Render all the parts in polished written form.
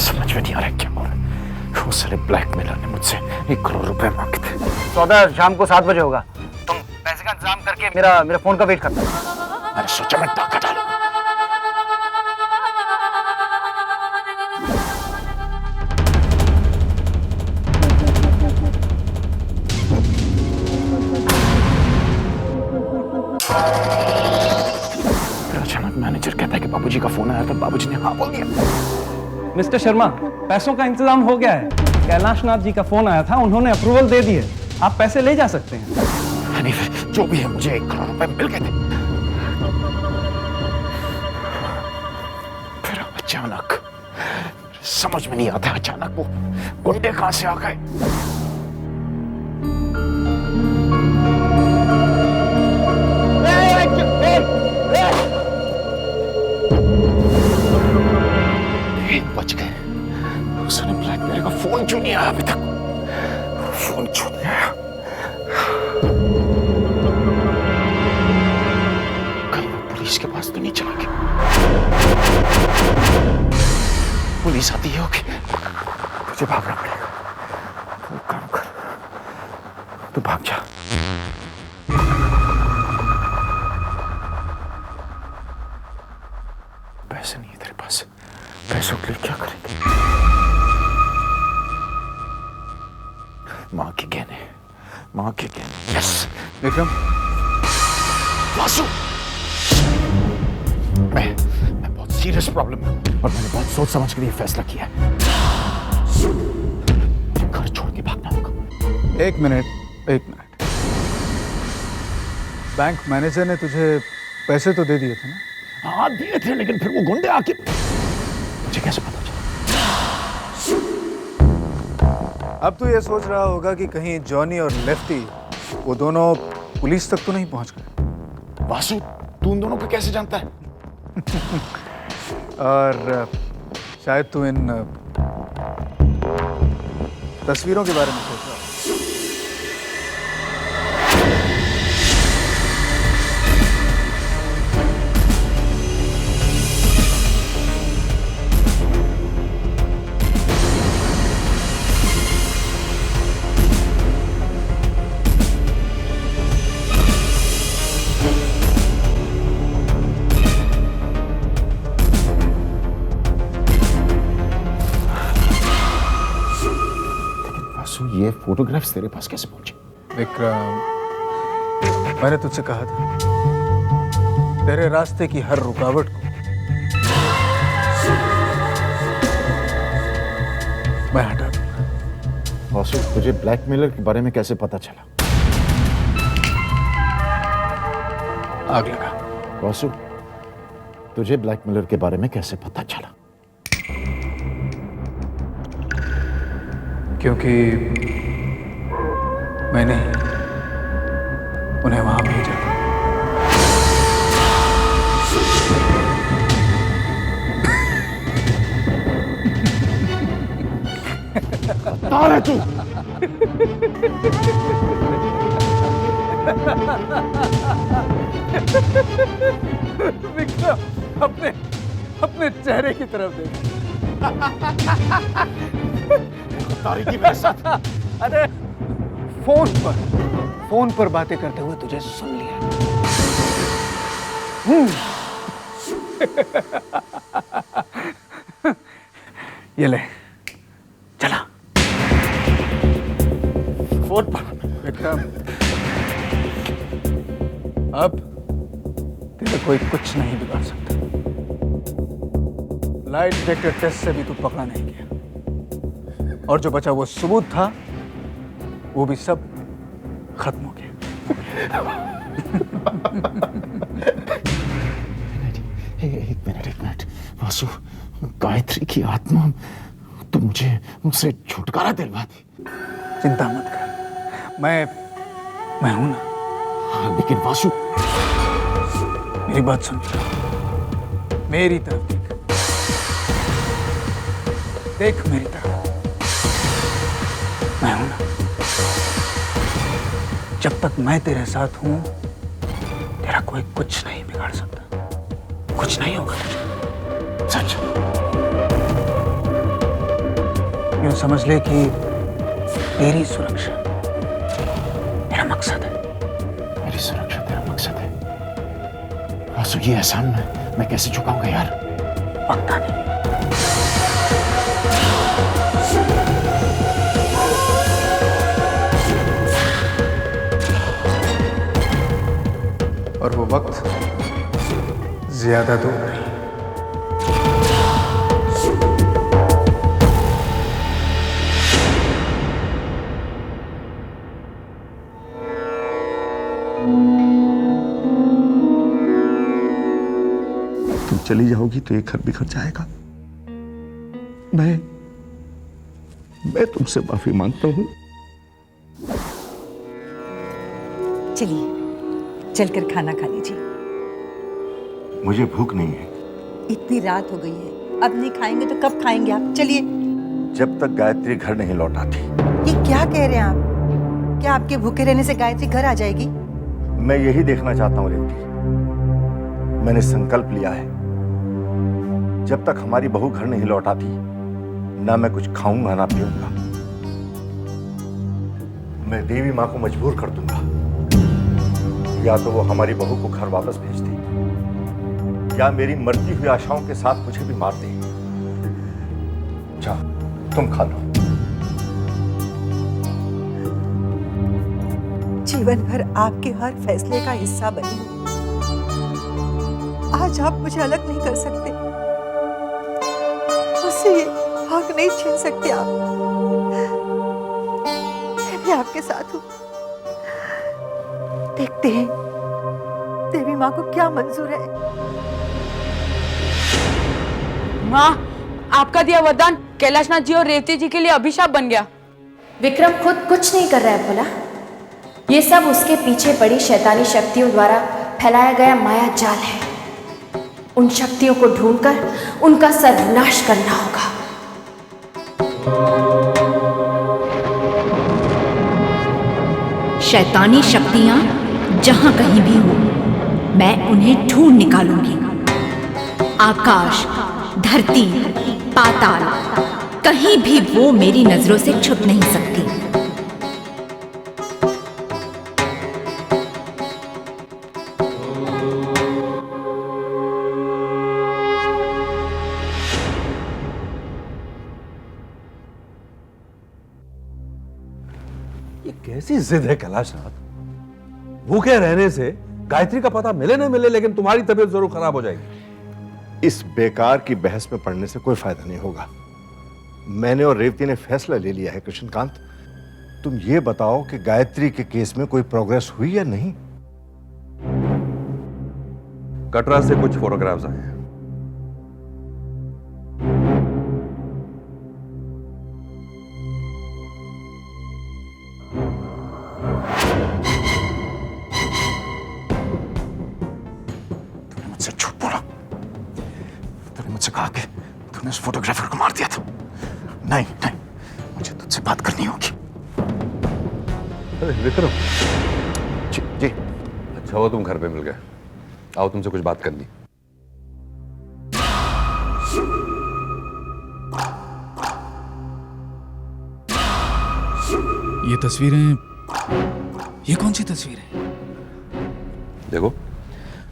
समझ में नहीं आ रहा क्या हो रहा है। वो सारे ब्लैकमेलर ने मुझसे 1 करोड़ रुपए मांगे थे। सौदा शाम को 7 बजे होगा। तुम पैसे का इंतजाम करके मेरा फोन का वेट करना। मैंने सोचा मैं डाका डालूं। अचानक मैनेजर कहता है कि बाबूजी का फोन आया, तो बाबूजी ने हाँ बोल दिया। मिस्टर शर्मा, पैसों का इंतजाम हो गया है। कैलाश नाथ जी का फोन आया था, उन्होंने अप्रूवल दे दी है। आप पैसे ले जा सकते हैं। जो भी है, मुझे 1 करोड़ रुपए मिल गए थे। फिर अचानक समझ में नहीं आता, अचानक वो गुंडे कहां से आ गए। बच गए। उसने ब्लैकमेलर का फोन क्यों नहीं आया अभी तक? फोन क्यों नहीं आया? कहीं वो पुलिस के पास तो नहीं चला गया? पुलिस आती है होगी, तुझे भागना पड़ेगा। कोई काम कर, तू भाग जा। पैसे नहीं है तेरे पास, पैसों के लिए क्या करेंगे? मां के गहने, मां के गहने। यस विक्रम। वासु, मैं बहुत सीरियस प्रॉब्लम में हूं और मैंने बहुत सोच समझ कर ये फैसला किया है। मुझे घर छोड़ के भागना होगा। एक मिनट। बैंक मैनेजर ने तुझे पैसे तो दे दिए थे ना? हाँ दिए थे, लेकिन फिर वो गुंडे आके, मुझे कैसे पता चला? अब तू ये सोच रहा होगा कि कहीं जॉनी और लेफ्टी, वो दोनों पुलिस तक तो नहीं पहुंच गए। वासु, तू उन दोनों को कैसे जानता है? और शायद तू इन तस्वीरों के बारे में सोच रहा है। ये फोटोग्राफ्स तेरे पास कैसे पहुंचे? विक्रम, मैंने तुझसे कहा था तेरे रास्ते की हर रुकावट को मैं हटा दूंगा। वासु, तुझे ब्लैकमेलर के बारे में कैसे पता चला? आग लगा। वासु, तुझे ब्लैकमेलर के बारे में कैसे पता चला? क्योंकि मैंने उन्हें वहां भेजा था। बता रहे तू? विक्रम, अपने चेहरे की तरफ देख। तारीखी मेरे साथ। अरे फोन पर बातें करते हुए तुझे सुन लिया। ये ले, चला। फोन पर। विक्रम, अब तेरा कोई कुछ नहीं बिगाड़ सकता। लाइट डिटेक्टर टेस्ट से भी तू पकड़ा नहीं गया, और जो बचा वो सबूत था, वो भी सब खत्म हो गया। एक मिनट वासु, गायत्री की आत्मा तो मुझसे छुटकारा दिलवा दी। चिंता मत कर, मैं हूं ना। हाँ, लेकिन वासु, मेरी बात सुन, मेरी तरफ देख मेरी तरफ। मैं हूं ना। जब तक मैं तेरे साथ हूं, तेरा कोई कुछ नहीं बिगाड़ सकता। कुछ नहीं होगा तुझे। सच? यूं समझ ले कि तेरी सुरक्षा मेरा मकसद है। मेरी सुरक्षा तेरा मकसद है। आंसू, ये एहसान मैं कैसे चुकाऊंगा यार? पक्का नहीं। और वो वक्त ज्यादा दूर नहीं। तुम चली जाओगी तो ये घर बिखर जाएगा। मैं तुमसे माफी मांगता हूं। चलिए, चलकर खाना खा लीजिए। मुझे भूख नहीं है। इतनी रात हो गई है, अब नहीं खाएंगे तो कब खाएंगे आप? चलिए। जब तक गायत्री घर नहीं लौट आती। ये क्या कह रहे हैं आप? क्या आपके भूखे रहने से गायत्री घर आ जाएगी? मैं यही देखना चाहता हूं रेवती। मैंने संकल्प लिया है, जब तक हमारी बहू घर नहीं लौट आती, ना मैं कुछ खाऊंगा ना पीऊंगा। मैं देवी मां को मजबूर कर दूंगा, या तो वो हमारी बहू को घर वापस भेज दे, या मेरी मरती हुई आशाओं के साथ मुझे भी मार दे। जा, तुम खा लो। जीवन भर आपके हर फैसले का हिस्सा बनी हूं। आज आप मुझे अलग नहीं कर सकते, मुझसे ये हक नहीं छीन सकते आप। मैं भी आपके साथ हूं। देखते हैं देवी माँ को क्या मंजूर है। माँ, आपका दिया वरदान कैलाशनाथ जी और रेवती जी के लिए अभिशाप बन गया। विक्रम खुद कुछ नहीं कर रहा है बोला। ये सब उसके पीछे पड़ी शैतानी शक्तियों द्वारा फैलाया गया माया जाल है। उन शक्तियों को ढूंढकर उनका सर्वनाश करना होगा। शैतानी शक्तियां जहां कहीं भी हो, मैं उन्हें ढूंढ निकालूंगी। आकाश, धरती, पाताल, कहीं भी वो मेरी नजरों से छुप नहीं सकती। ये कैसी जिद है कैलाशनाथ? भूखे रहने से गायत्री का पता मिले ना मिले, लेकिन तुम्हारी तबीयत जरूर खराब हो जाएगी। इस बेकार की बहस में पड़ने से कोई फायदा नहीं होगा। मैंने और रेवती ने फैसला ले लिया है। कृष्णकांत, तुम ये बताओ कि गायत्री के केस में कोई प्रोग्रेस हुई या नहीं? कटरा से कुछ फोटोग्राफ्स आए हैं। तूने मुझसे झूठ बोला। तूने मुझसे कहा कि तूने उस फोटोग्राफर को मार दिया था। नहीं नहीं, मुझे तुझसे बात करनी होगी। अरे विक्रम, जी। अच्छा हुआ तुम घर पे मिल गए। आओ, तुमसे कुछ बात करनी। ये तस्वीरें, ये कौन सी तस्वीरें? देखो,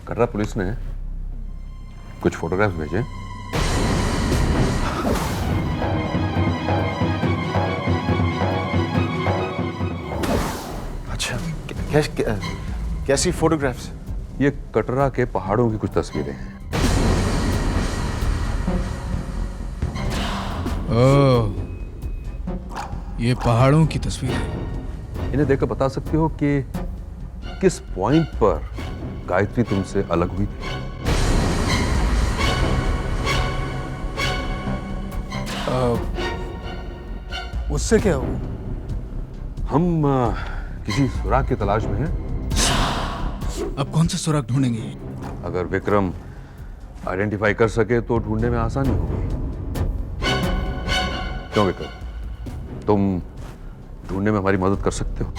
कटरा पुलिस ने कुछ फोटोग्राफ्स भेजे। अच्छा, कैसी फोटोग्राफ्स? ये कटरा के पहाड़ों की कुछ तस्वीरें हैं। ओह, ये पहाड़ों की तस्वीर है। इन्हें देखकर बता सकते हो कि किस पॉइंट पर गायत्री तुमसे अलग हुई थी? उससे क्या हुआ? हम किसी सुराग की तलाश में हैं। अब कौन सा सुराग ढूंढेंगे? अगर विक्रम आइडेंटिफाई कर सके तो ढूंढने में आसानी होगी। क्यों विक्रम, तुम ढूंढने में हमारी मदद कर सकते हो?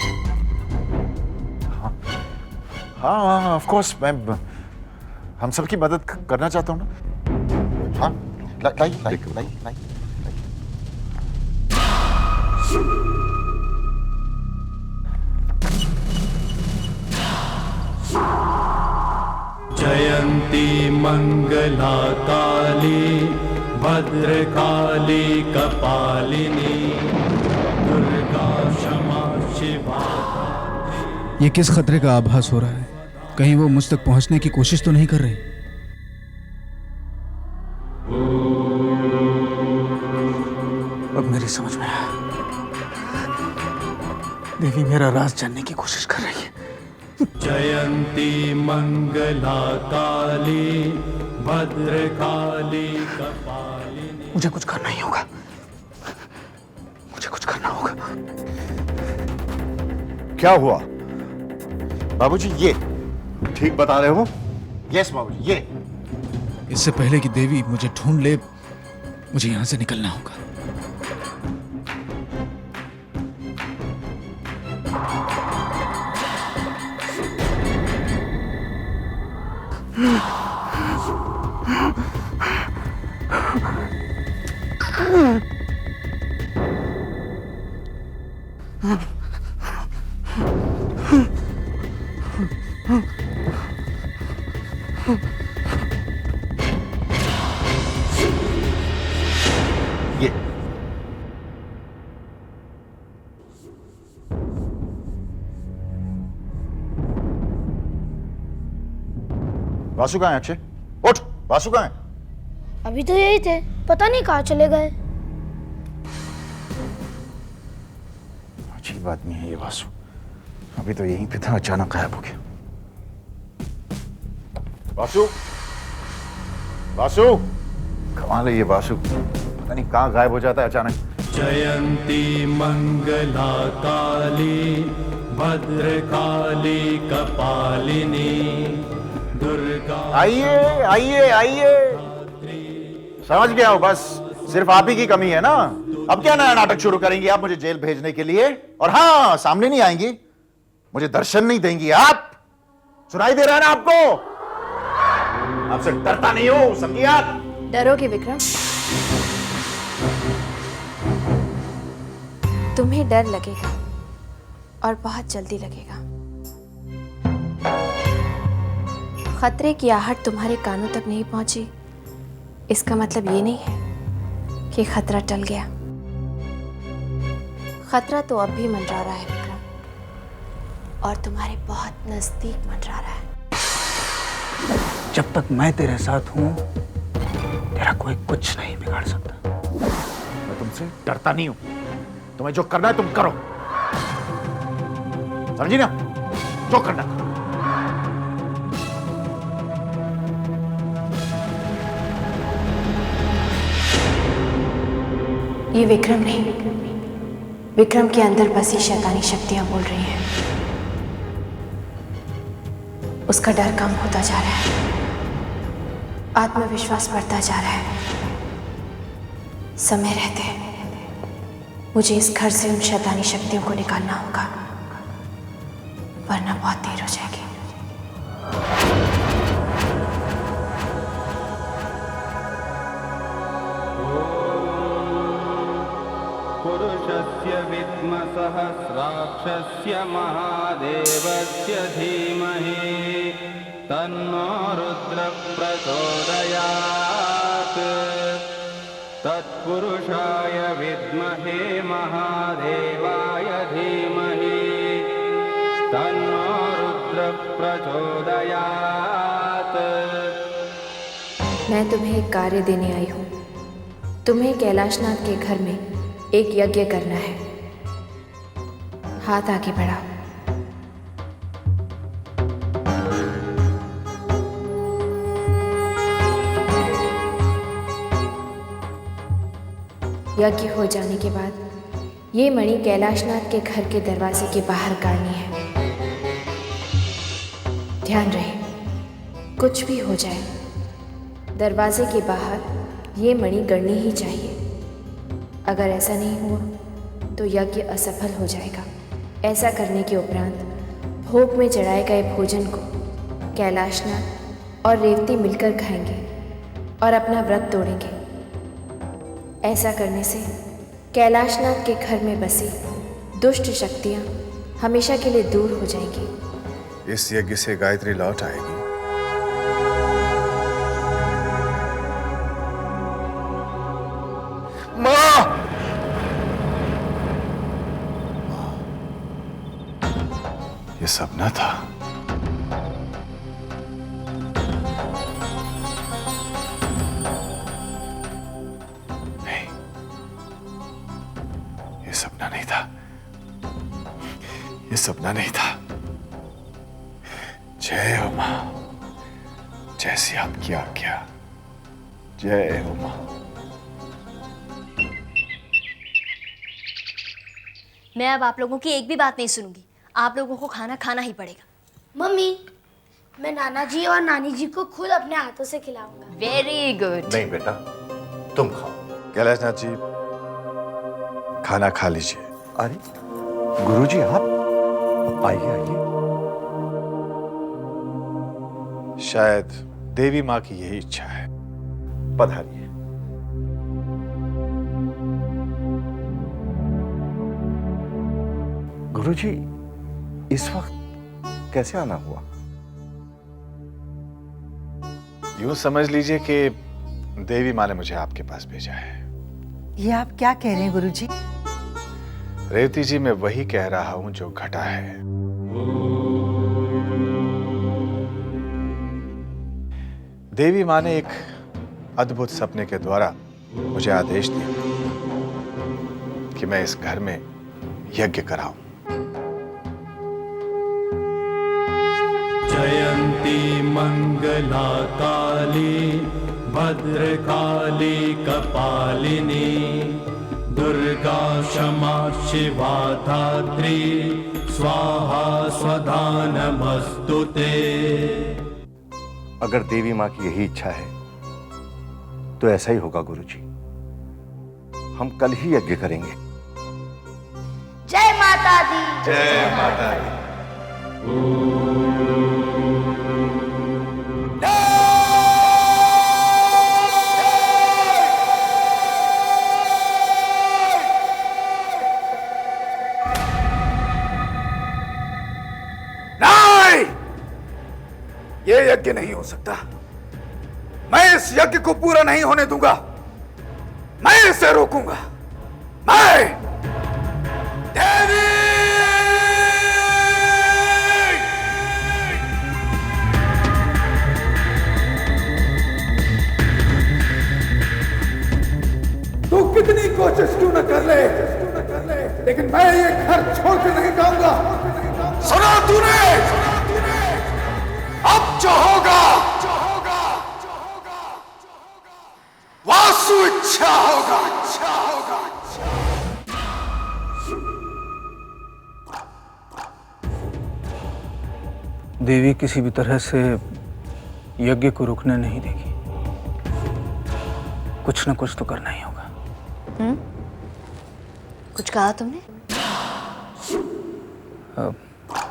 हाँ, ऑफ कोर्स। मैं हम सबकी मदद करना चाहता हूँ ना। हाँ, लाई। मंगला काली भद्रकाली कपालिनी दुर्गा क्षमा शिवा। ये किस खतरे का आभास हो रहा है? कहीं वो मुझ तक पहुंचने की कोशिश तो नहीं कर रही? अब मेरी समझ में आया, देवी मेरा राज जानने की कोशिश कर रही है। जयंती मंगला काली भद्रकाली कपालिनी। मुझे कुछ करना ही होगा, मुझे कुछ करना होगा। क्या हुआ बाबूजी? ये ठीक बता रहे हो? यस बाबूजी, ये इससे पहले कि देवी मुझे ढूंढ ले, मुझे यहां से निकलना होगा। ये वासु कहाँ है? अक्षय उठ, वासु कहाँ है? अभी तो यही थे, पता नहीं कहाँ चले गए। अजीब आदमी है ये वासु, अभी तो यहीं पे था, अचानक गायब हो गया। वासु, वासु, कमाल है ये वासु, पता नहीं कहाँ गायब हो जाता है अचानक। जयंती मंगला काली भद्रकाली कपालिनी दुर्गा। आइए आइए आइए, समझ गया हूं, बस सिर्फ आप ही की कमी है ना। अब क्या नया नाटक शुरू करेंगी आप मुझे जेल भेजने के लिए? और हाँ, सामने नहीं आएंगी, मुझे दर्शन नहीं देंगी आप। सुनाई दे रहा है ना आपको? आपसे डरता नहीं हूं, समझिए आप। डरोगे विक्रम? तुम्हें डर लगेगा और बहुत जल्दी लगेगा। खतरे की आहट तुम्हारे कानों तक नहीं पहुंची, इसका मतलब ये नहीं है कि खतरा टल गया। खतरा तो अब भी मंडरा रहा है विक्रम, और तुम्हारे बहुत नजदीक मंडरा रहा है। जब तक मैं तेरे साथ हूं, तेरा कोई कुछ नहीं बिगाड़ सकता। मैं तुमसे डरता नहीं हूं, तुम्हें जो करना है तुम करो, समझी ना? जो करना है। ये विक्रम नहीं, विक्रम के अंदर बसी शैतानी शक्तियां बोल रही हैं। उसका डर कम होता जा रहा है, आत्मविश्वास बढ़ता जा रहा है। समय रहते मुझे इस घर से उन शैतानी शक्तियों को निकालना होगा, वरना बहुत देर हो जाएगी। पुरुषस्य विद्म सहस्राक्षस्य महादेवस्य धीमहि तन्नो रुद्र प्रचोदयात्। तत्पुरुषाय विद्महे महादेवाय धीमहि तन्नो रुद्र प्रचोदयात्। मैं तुम्हें एक कार्य देने आई हूँ। तुम्हें कैलाशनाथ के घर में एक यज्ञ करना है। हाथ आगे बढ़ाओ। यज्ञ हो जाने के बाद ये मणि कैलाशनाथ के घर के दरवाजे के बाहर गाड़नी है। ध्यान रहे, कुछ भी हो जाए, दरवाजे के बाहर ये मणि गड़नी ही चाहिए। अगर ऐसा नहीं हुआ तो यज्ञ असफल हो जाएगा। ऐसा करने के उपरांत भोग में चढ़ाए गए भोजन को कैलाशनाथ और रेवती मिलकर खाएंगे और अपना व्रत तोड़ेंगे। ऐसा करने से कैलाशनाथ के घर में बसी दुष्ट शक्तियाँ हमेशा के लिए दूर हो जाएंगी। इस यज्ञ से गायत्री लौट आएगी। ये सपना था। नहीं, ये सपना नहीं था। ये सपना नहीं था। जय हो मां, जैसी आपकी आज्ञा। जय हो मां। मैं अब आप लोगों की एक भी बात नहीं सुनूंगी। आप लोगों को खाना खाना ही पड़ेगा। मम्मी, मैं नाना जी और नानी जी को खुद अपने हाथों से खिलाऊंगा। Very good. नहीं बेटा, तुम खाओ। कैलाशनाथ जी, खाना खा लीजिए। अरे गुरुजी, आप आइए आइए। शायद देवी माँ की यही इच्छा है। पधारिए। गुरुजी, इस वक्त कैसे आना हुआ? यूं समझ लीजिए कि देवी माँ ने मुझे आपके पास भेजा है। ये आप क्या कह रहे हैं गुरुजी? रेवती जी, मैं वही कह रहा हूं जो घटा है। देवी माँ ने एक अद्भुत सपने के द्वारा मुझे आदेश दिया कि मैं इस घर में यज्ञ कराऊं। जयंती मंगला काली भद्रकाली कपालिनी दुर्गा क्षमा शिवा धात्री स्वाहा स्वधा नमस्तुते। अगर देवी माँ की यही इच्छा है तो ऐसा ही होगा गुरुजी। हम कल ही यज्ञ करेंगे। जय माता दी। जय माता दी। नहीं, ये यज्ञ नहीं हो सकता। मैं इस यज्ञ को पूरा नहीं होने दूंगा। मैं इसे रोकूंगा। मैं देवी। तू कितनी कोशिश क्यों न कर ले, लेकिन मैं ये घर छोड़ के नहीं जाऊंगा। सुना तूने? अब जो होगा वासु इच्छा होगा। देवी किसी भी तरह से यज्ञ को रुकने नहीं देगी। कुछ न कुछ तो करना ही होगा। कुछ कहा तुमने?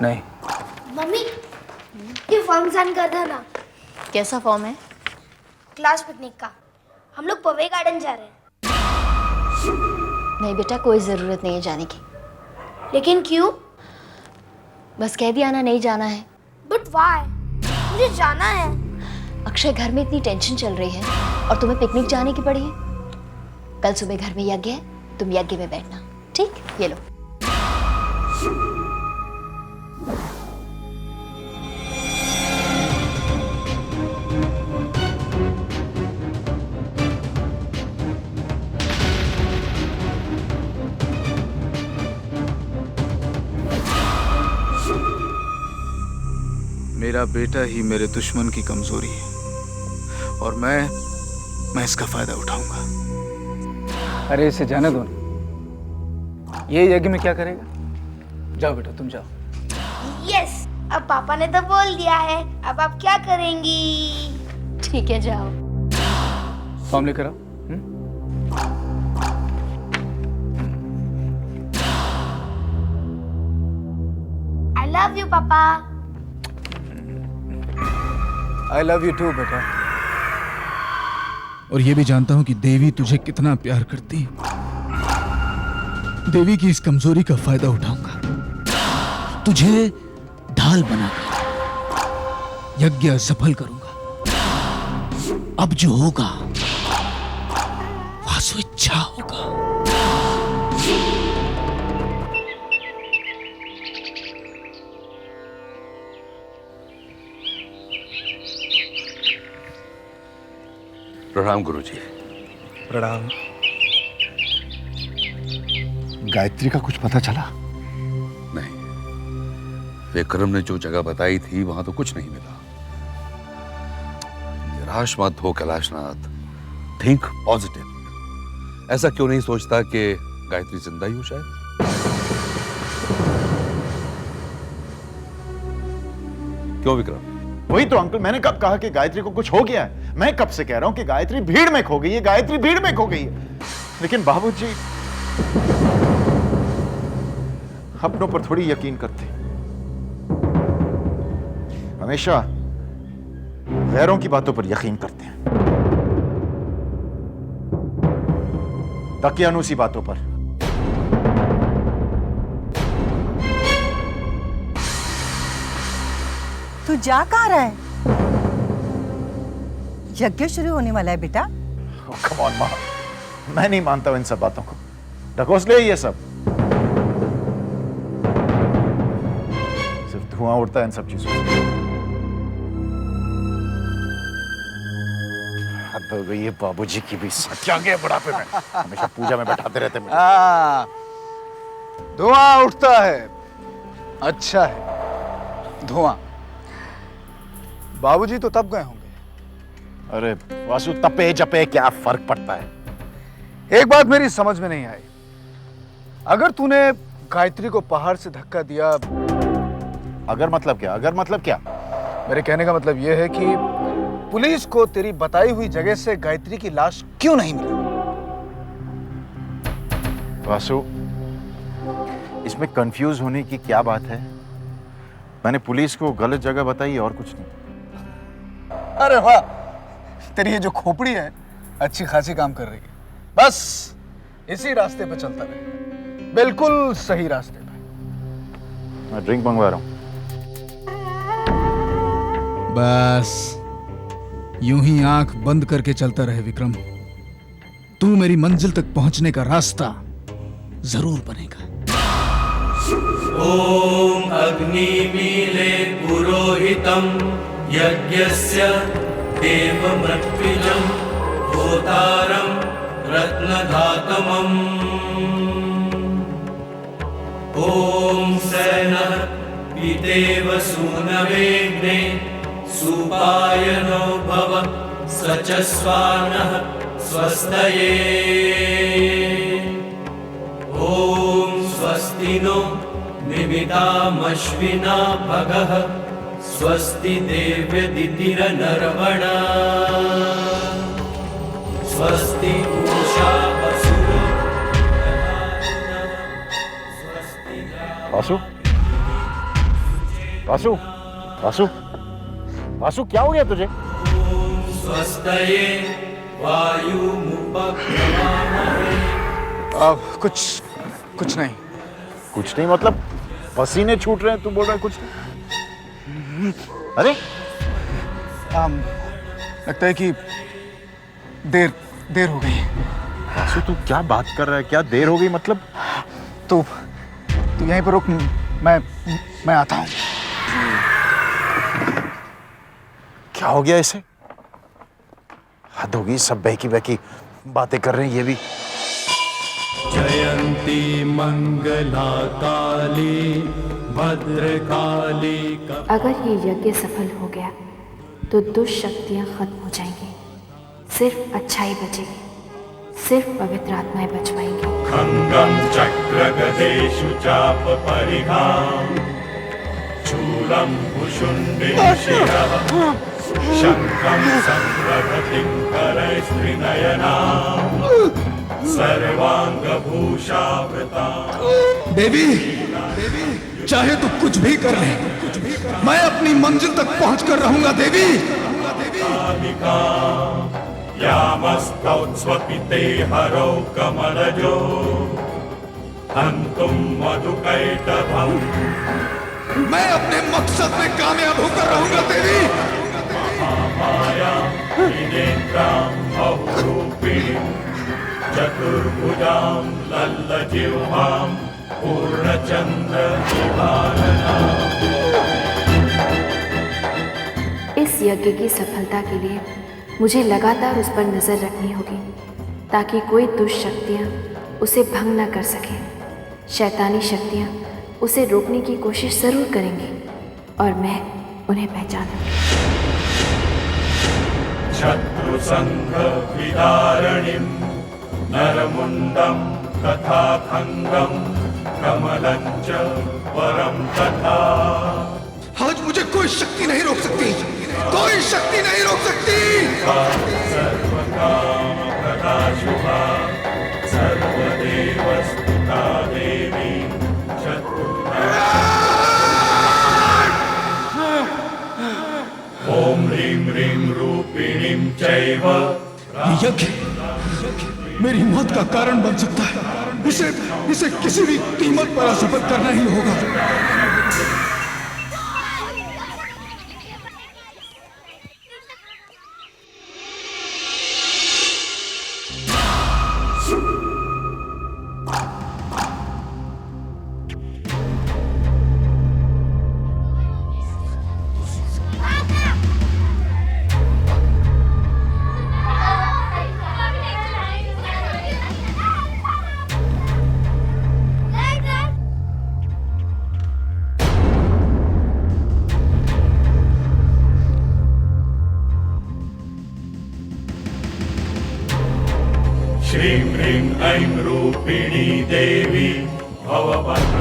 नहीं। मम्मी, ये फॉर्म साइन कर देना। कैसा फॉर्म है? क्लास पिकनिक का। हम लोग पवे गार्डन जा रहे हैं। नहीं बेटा, कोई ज़रूरत नहीं है जाने की। लेकिन क्यों? बस कह दिया ना, नहीं जाना है। But why? मुझे जाना है। अक्षय, घर में इतनी टेंशन चल रही है और तुम्हें पिकनिक जाने की पड़ी है। कल सुबह घर में यज्ञ है, तुम यज्ञ में बैठना, ठीक? ये लो। मेरा बेटा ही मेरे दुश्मन की कमजोरी है और मैं इसका फायदा उठाऊंगा। अरे इसे जाने दो ना। ये यज्ञ में क्या करेगा? जाओ बेटा, तुम जाओ। यस, अब पापा ने तो बोल दिया है। अब आप क्या करेंगी? ठीक है, जाओ। फॉर्म लेकर आओ। आई लव यू पापा। आई लव यू टू बेटा। और ये भी जानता हूं कि देवी तुझे कितना प्यार करती है। देवी की इस कमजोरी का फायदा उठाऊंगा। तुझे ढाल बनाकर यज्ञ सफल करूंगा। अब जो होगा वासु इच्छा होगा। प्रणाम गुरुजी। प्रणाम। गायत्री का कुछ पता चला? नहीं, विक्रम ने जो जगह बताई थी वहां तो कुछ नहीं मिला। निराश मत हो कैलाशनाथ, थिंक पॉजिटिव। ऐसा क्यों नहीं सोचता कि गायत्री जिंदा ही हो शायद? क्यों विक्रम? वही तो अंकल, मैंने कब कहा कि गायत्री को कुछ हो गया है? मैं कब से कह रहा हूं कि गायत्री भीड़ में खो गई है, गायत्री भीड़ में खो गई है। लेकिन बाबूजी अपनों पर थोड़ी यकीन करते, हमेशा गैरों की बातों पर यकीन करते हैं, दकियानूसी बातों पर। तू जा कहाँ रहा है? यज्ञ शुरू होने वाला है बेटा। कम ऑन मां, मैं नहीं मानता हूं इन सब बातों को। ढकोस ले ये सब, सिर्फ धुआं उड़ता है इन सब चीजों से। हद हो गई है बाबूजी की भी, सच्चा गए बुढ़ापे में, हमेशा पूजा में बैठाते रहते मुझे। धुआं उठता है, अच्छा है धुआं। बाबूजी तो तब गए होंगे। अरे वासु, तपे जपे क्या फर्क पड़ता है? एक बात मेरी समझ में नहीं आई, अगर तूने गायत्री को पहाड़ से धक्का दिया, अगर मतलब क्या? अगर मतलब क्या? मेरे कहने का मतलब यह है कि पुलिस को तेरी बताई हुई जगह से गायत्री की लाश क्यों नहीं मिली? वासु, इसमें कंफ्यूज होने की क्या बात है? मैंने पुलिस को गलत जगह बताई और कुछ नहीं। अरे वाह, तेरी ये जो खोपड़ी है अच्छी खासी काम कर रही है। बस इसी रास्ते पे चलता रहे, बिल्कुल सही रास्ते पे। मैं ड्रिंक मंगवा रहा हूं। बस यूं ही आंख बंद करके चलता रहे विक्रम, तू मेरी मंजिल तक पहुंचने का रास्ता जरूर बनेगा। ओम अग्निमीले पुरोहितम यज्ञस्य देवमृत्युजं होतारं रत्नधातमम्। ओम सेनः पितेव सूनवेग्ने सुपायनो भव सचस्वानः स्वस्तये। ओम स्वस्ति नो निमितामश्विना भगः स्वस्ति देव्यदितिरनर्वणा स्वस्ति पूषा वसुरो। वासु, वासु, वासु, वासु, क्या हो गया तुझे? स्वस्तये वायुमुपक्रमामहे। कुछ नहीं। कुछ नहीं मतलब पसीने छूट रहे हैं, तू बोल रहा है कुछ नहीं? अरे लगता है कि देर हो गई। वासु, तू क्या बात कर रहा है? क्या देर हो गई मतलब? तू यहीं पर रुक, मैं आता हूं। क्या हो गया इसे? हद होगी, सब बहकी बहकी बातें कर रहे हैं ये भी। जयंती मंगला काली भद्रकाली। अगर ये यज्ञ सफल हो गया तो दुष्शक्तियां खत्म हो जाएंगी, सिर्फ अच्छाई बचेगी, सिर्फ पवित्र आत्माएं बच पाएंगी। खंगम चक्र गदेषु चाप परिघाम चूलम भुषुंडिं शिरः शंखं संरभतिं करैस्त्रिनयनाम् सर्वांगभूषावृता। देवी, चाहे तू कुछ भी कर ले, मैं अपनी मंजिल तक पहुंचकर रहूंगा देवी। यामस्तौत्स्वपिते हरौ कमलजो हन्तुं मधुकैटभम्। मैं अपने मकसद में कामयाब होकर रहूंगा देवी। महामाया त्रिनेत्रां बहुरूपिणीं चतुर्भुजां लल्लजिह्वां पूर्णचन्द्रविभावनाम्। इस यज्ञ की सफलता के लिए मुझे लगातार उस पर नजर रखनी होगी ताकि कोई दुष्ट शक्तियाँ उसे भंग न कर सकें। शैतानी शक्तियाँ उसे रोकने की कोशिश जरूर करेंगी और मैं उन्हें पहचानूंगी। शत्रु संघ विदारणिम नरमुंडम तथा खंगम कमलंच परम तथा। आज मुझे कोई शक्ति नहीं रोक सकती, कोई शक्ति नहीं रोक सकती। सर्वकाम प्रदा शुभा सर्वदेवस्तुता देवी ओम ह्रीं ह्रीं रूपिणीं चैव। यज्ञ मेरी मौत का कारण बन सकता है। इसे किसी भी कीमत पर असफल करना ही होगा। श्रीं ह्रीं ऐं रूपिणी देवी भवभद्र।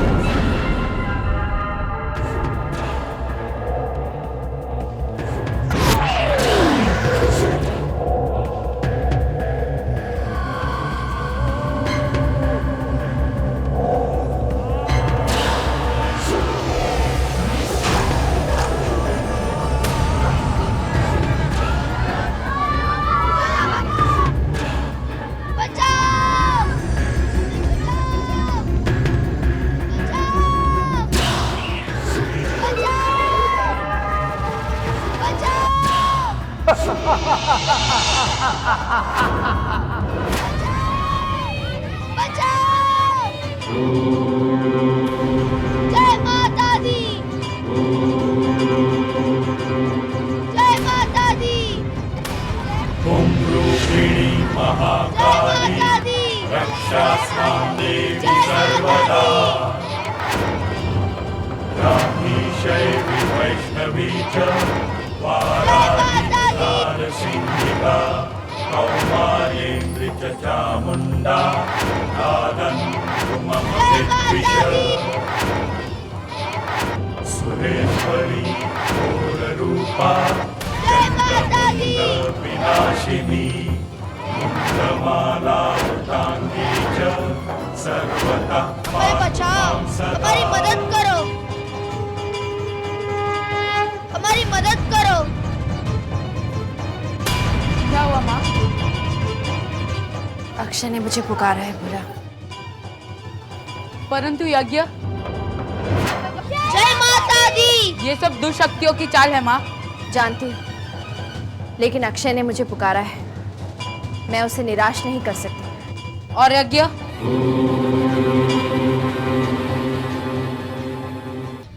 जय माता दी, जय माता दी। ओम रूपिणी महाकाली रक्षास्तां देवी सर्वदा। ब्राह्मीशैवी वैष्णवी च वाराही सिंहिका कौमार्येन्द्रि च चामुण्डा नादन्तु मम विद्विष। सुरेश्वरी घोररूपा विनाशिनी मुण्डमालावृताङ्गी च सर्वतः हमें बचाओ, हमारी मदद करो, हमारी मदद करो। क्या हुआ माँ? अक्षय ने मुझे पुकारा है भोला। परंतु यज्ञ, जय माता दी। ये सब दुष्शक्तियों की चाल है माँ। जानती हूँ, लेकिन अक्षय ने मुझे पुकारा है, मैं उसे निराश नहीं कर सकती। और यज्ञ?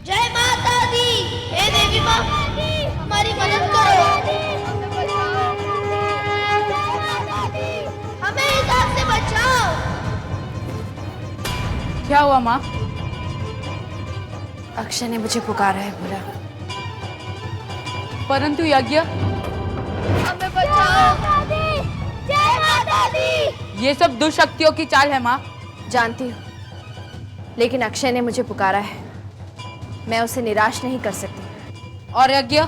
जय माता दी। हे देवी माँ, हमारी मदद करो, हमें इस आग से बचाओ। क्या हुआ माँ? अक्षय ने मुझे पुकारा है भोला। परंतु यज्ञ? हमें बचाओ, जय माता दी। ये सब दुष्शक्तियों की चाल है माँ। जानती हूँ, लेकिन अक्षय ने मुझे पुकारा है, मैं उसे निराश नहीं कर सकती। और यज्ञ?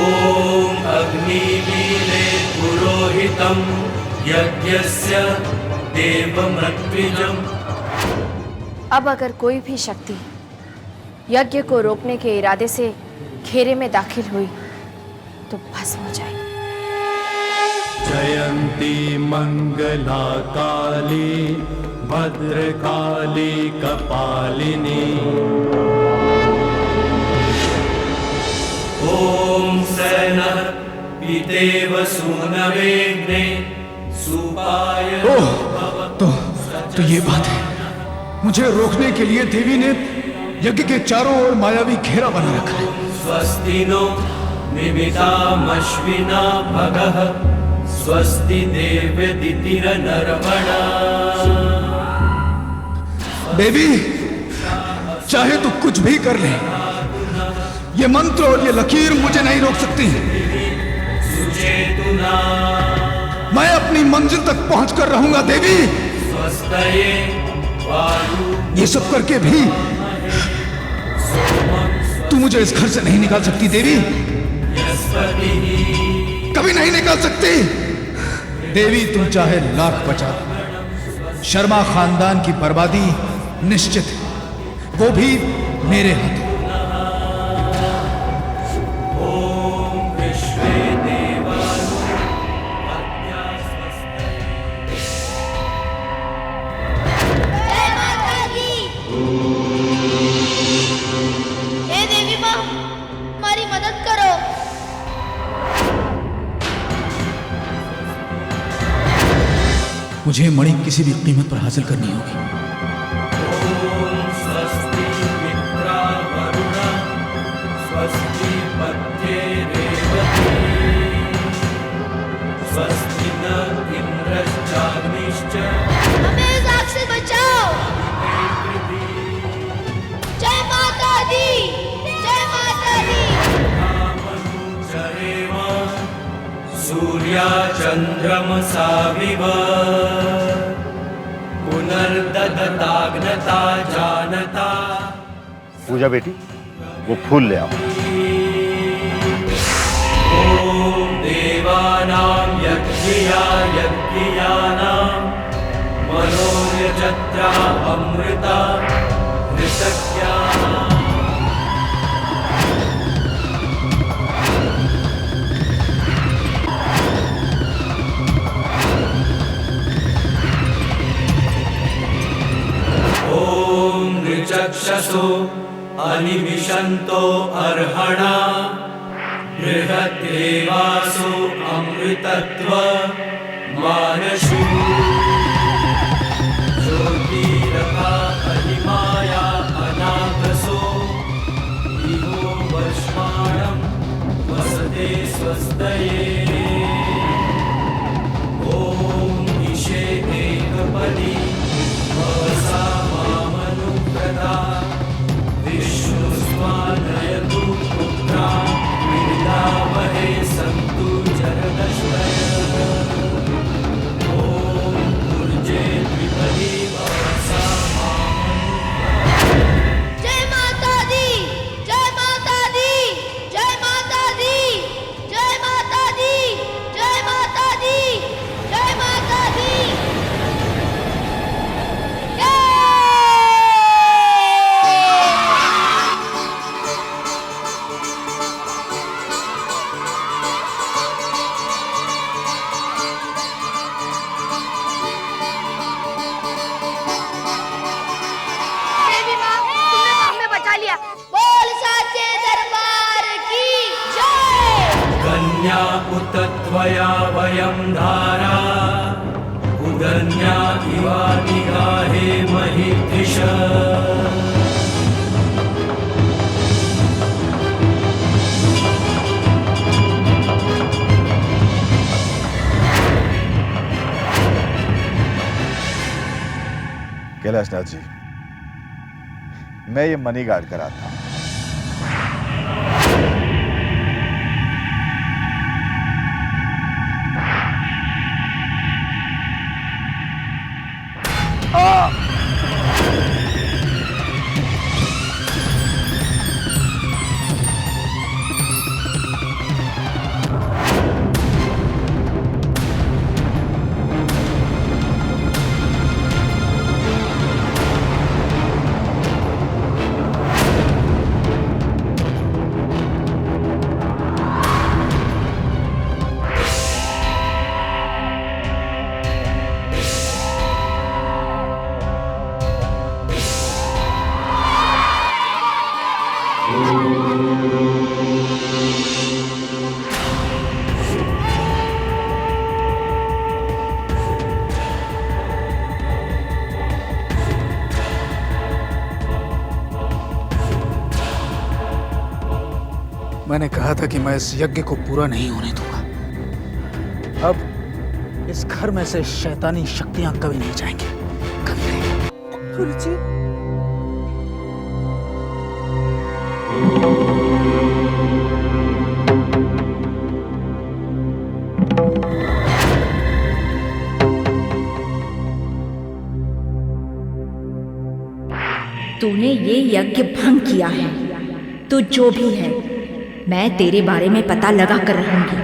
ओम अग्निमीले पुरोहितं यज्ञस्य देवमृत्विजम्। अब अगर कोई भी शक्ति यज्ञ को रोकने के इरादे से घेरे में दाखिल हुई तो भस्म हो जाएगी। जयंती मंगला काली भद्रकाली कपालिनी। ओम सैनः पितेव सूनवेग्ने सुपाय। तो ये बात है, मुझे रोकने के लिए देवी ने यज्ञ के चारों ओर मायावी घेरा बना रखा है। स्वस्ति नो निमितामश्विना भगः स्वस्ति देवदितिरनर्वणा। देवी, चाहे तो कुछ भी कर ले, ये मंत्र और ये लकीर मुझे नहीं रोक सकती। सुचेतुना मैं अपनी मंजिल तक पहुंचकर रहूंगा देवी। स्वस्तये वायु ये सब करके भी तू मुझे इस घर से नहीं निकाल सकती देवी, कभी नहीं निकाल सकती। देवी तुम चाहे लाख बचा दो, शर्मा खानदान की बर्बादी निश्चित है, वो भी मेरे हाथों। हे देवी माँ, हमारी मदद करो। मुझे मणि किसी भी कीमत पर हासिल करनी होगी। स्वस्ति मित्रा वरुण स्वस्ति पत्ये रेवती स्वस्ति न इंद्रश्चाग्निश्च। हमें इस आग से बचाओ। जय माता दी, जय माता दी। चरेम सूर्या चंद्रमसाविव पुनर्ददताग्नता जानता। पूजा बेटी, वो फूल ले आओ। ओम देवानां यज्ञया यज्ञयानां मनोयजत्रा अमृता ऋतज्ञा। ओम ऋचक्षसो अनिविशन्तो अर्हणा बृहद्देवासो अमृतत्व मानशु। ज्योतिरथा अहिमाया अनागसो इहो वर्ष्माणं वसते स्वस्तये। ओम ईशे एकपदी भवसा मामनुव्रता विष्णुस्वानयतु पुत्रा विद्यामहे सन्तु जरदश्रय। ओम ऊर्जे द्विपदी भवसा जय माता दी, जय माता दी, जय माता दी, जय माता दी, जय माता दी, जय माता दी। देवी माँ, तुमने तो हमें बचा लिया। बोल साचे दरबार की जय। कन्या उत त्वया वयं धारा उदन्या इवा निगाहे महिद्विष। कैलाशनाथ जी, मैं ये मनी गार्ड कराता हूं। मैंने कहा था कि मैं इस यज्ञ को पूरा नहीं होने दूंगा। अब इस घर में से शैतानी शक्तियां कभी नहीं जाएंगी, कभी नहीं। गुरुजी, तूने ये यज्ञ भंग किया है, तो जो भी है मैं तेरे बारे में पता लगा कर रहूंगी।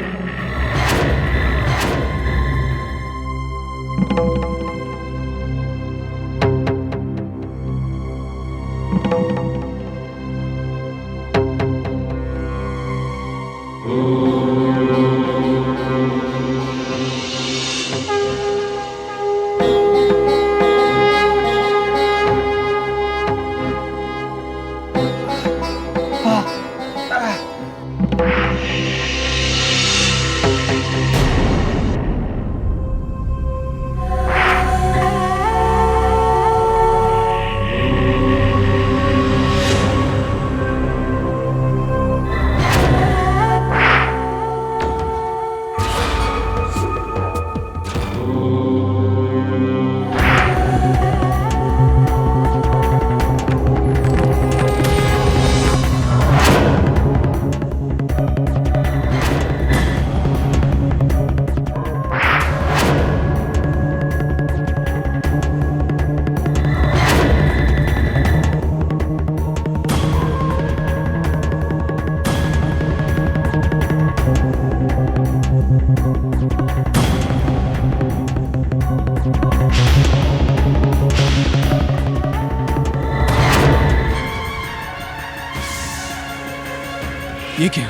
ये क्या?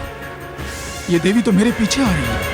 ये देवी तो मेरे पीछे आ रही है।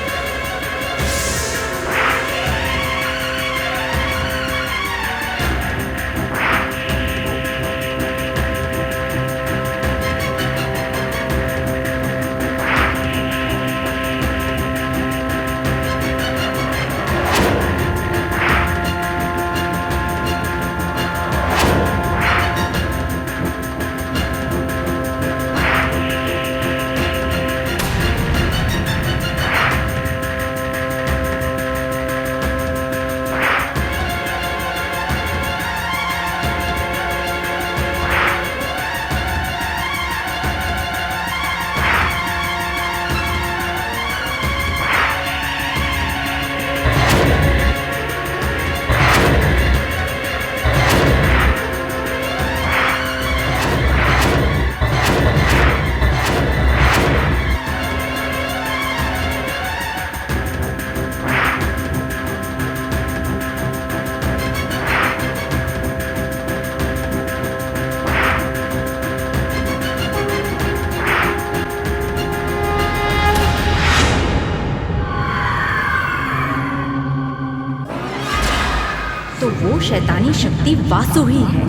तो वो शैतानी शक्ति वासु ही है।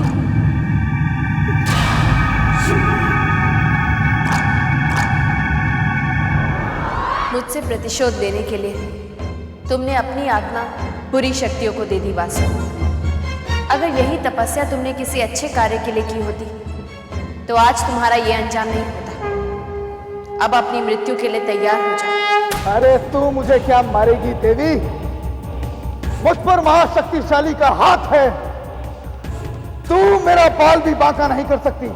मुझसे प्रतिशोध लेने के लिए तुमने अपनी आत्मा बुरी शक्तियों को दे दी वासु। अगर यही तपस्या तुमने किसी अच्छे कार्य के लिए की होती तो आज तुम्हारा ये अंजाम नहीं होता। अब अपनी मृत्यु के लिए तैयार हो जाओ। अरे तू मुझे क्या मारेगी देवी? मुझ पर महाशक्तिशाली का हाथ है। तू मेरा बाल भी बांका नहीं कर सकती।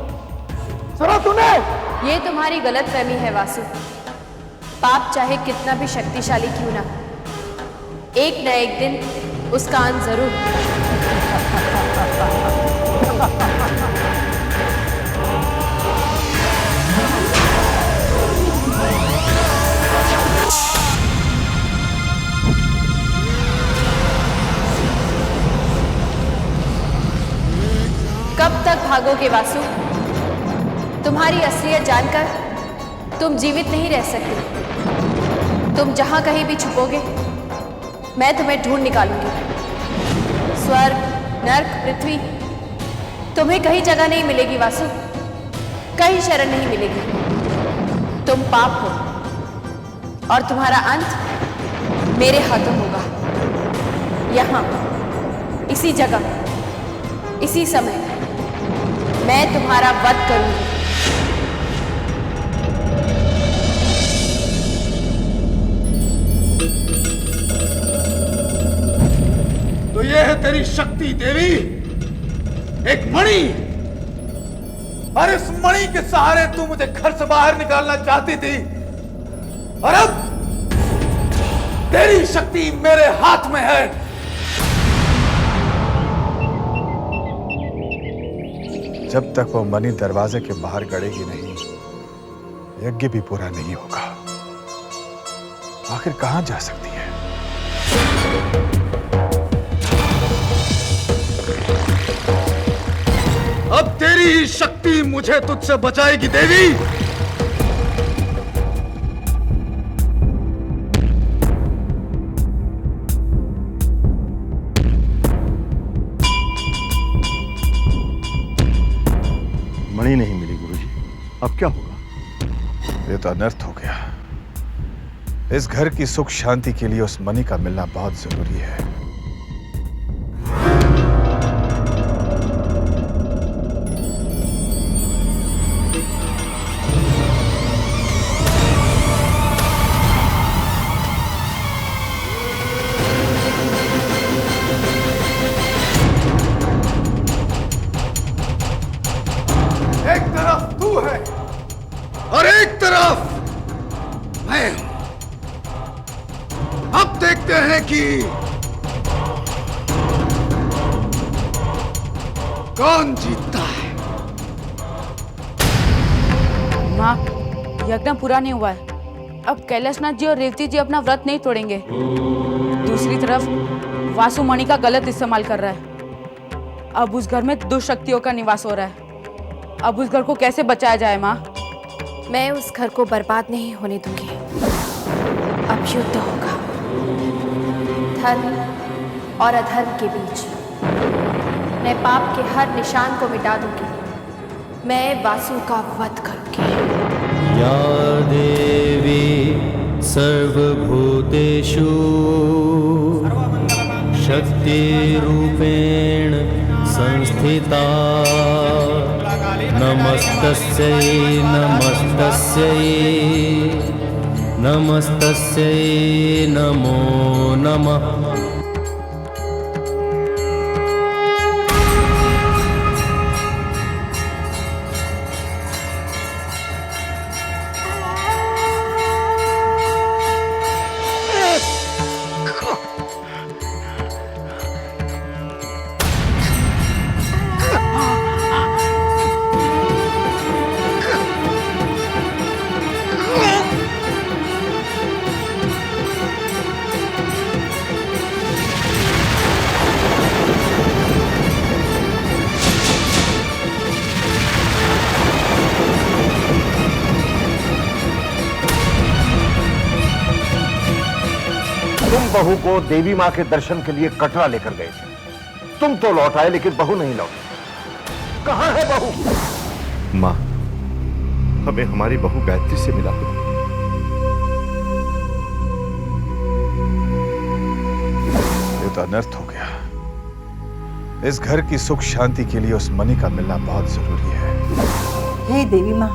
सुना तूने? ये तुम्हारी गलतफहमी है वासु। पाप चाहे कितना भी शक्तिशाली क्यों ना, एक न एक दिन उसका अंत जरूर। कब तक भागोगे वासु? तुम्हारी असलियत जानकर तुम जीवित नहीं रह सकते। तुम जहां कहीं भी छुपोगे मैं तुम्हें ढूंढ निकालूंगी। स्वर्ग, नर्क, पृथ्वी, तुम्हें कहीं जगह नहीं मिलेगी वासु, कहीं शरण नहीं मिलेगी। तुम पाप हो और तुम्हारा अंत मेरे हाथों होगा। यहां, इसी जगह, इसी समय मैं तुम्हारा वध करूंगी। तेरी शक्ति देवी एक मणि, और इस मणि के सहारे तू मुझे घर से बाहर निकालना चाहती थी, और अब तेरी शक्ति मेरे हाथ में है। जब तक वो मणि दरवाजे के बाहर गड़ेगी नहीं, यज्ञ भी पूरा नहीं होगा। आखिर कहां जा सकती है? अब तेरी ही शक्ति मुझे तुझसे बचाएगी देवी। मणि नहीं मिली गुरुजी, अब क्या होगा? ये तो अनर्थ हो गया। इस घर की सुख शांति के लिए उस मणि का मिलना बहुत जरूरी है। एक तरफ तू है और एक तरफ मैं हूं। अब देखते हैं कि कौन जीतता है। माँ, यज्ञ पूरा नहीं हुआ है। अब कैलाशनाथ जी और रेवती जी अपना व्रत नहीं तोड़ेंगे। दूसरी तरफ वासु मणि का गलत इस्तेमाल कर रहा है। अब उस घर में दुष्शक्तियों का निवास हो रहा है। अब उस घर को कैसे बचाया जाए माँ? मैं उस घर को बर्बाद नहीं होने दूंगी। अब युद्ध होगा धर्म और अधर्म के बीच। मैं पाप के हर निशान को मिटा दूंगी। मैं वासु का वध करूंगी। या देवी सर्वभूतेषु शक्तिरूपेण संस्थिता, नमस्तस्यै नमस्तस्यै नमस्तस्यै नमो नमः। तुम बहू को देवी मां के दर्शन के लिए कटरा लेकर गए थे। तुम तो लौट आए लेकिन बहू नहीं लौटी। कहां है बहू? मां, हमें हमारी बहू गायत्री से मिला दो। ये तो अनर्थ हो गया। इस घर की सुख शांति के लिए उस मणि का मिलना बहुत जरूरी है। हे देवी माँ,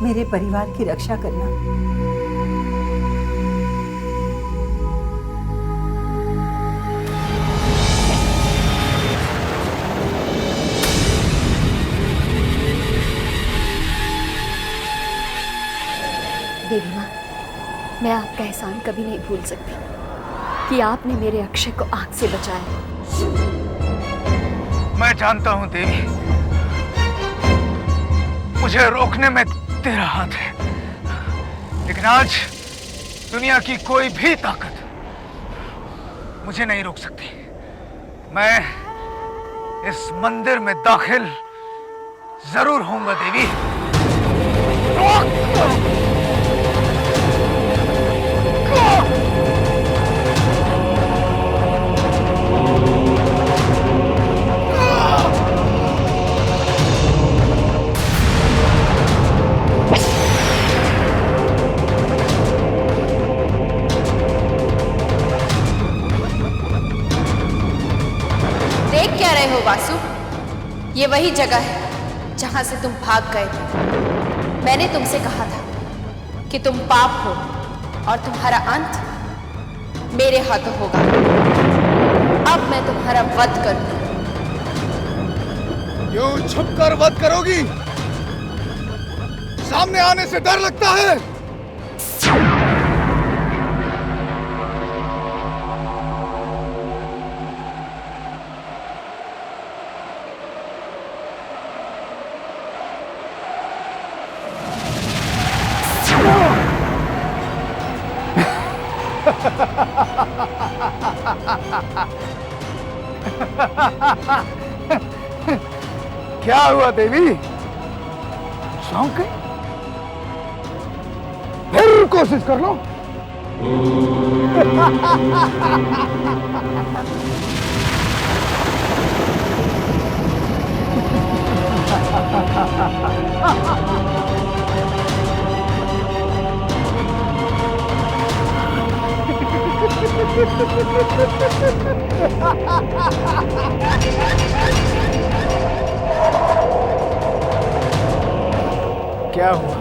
मेरे परिवार की रक्षा करना। देवी माँ, मैं आपका एहसान कभी नहीं भूल सकती कि आपने मेरे अक्षय को आग से बचाया। मैं जानता हूं देवी, मुझे रोकने में तेरा हाथ है, लेकिन आज दुनिया की कोई भी ताकत मुझे नहीं रोक सकती। मैं इस मंदिर में दाखिल जरूर होऊंगा देवी। देख क्या रहे हो वासु? ये वही जगह है जहां से तुम भाग गए थे। मैंने तुमसे कहा था कि तुम पाप हो और तुम्हारा अंत मेरे हाथों होगा। अब मैं तुम्हारा वध करूंगी। क्यों छुपकर वध करोगी? सामने आने से डर लगता है? क्या हुआ देवी? चौंक गई? फिर कोशिश कर लो। क्या हुआ?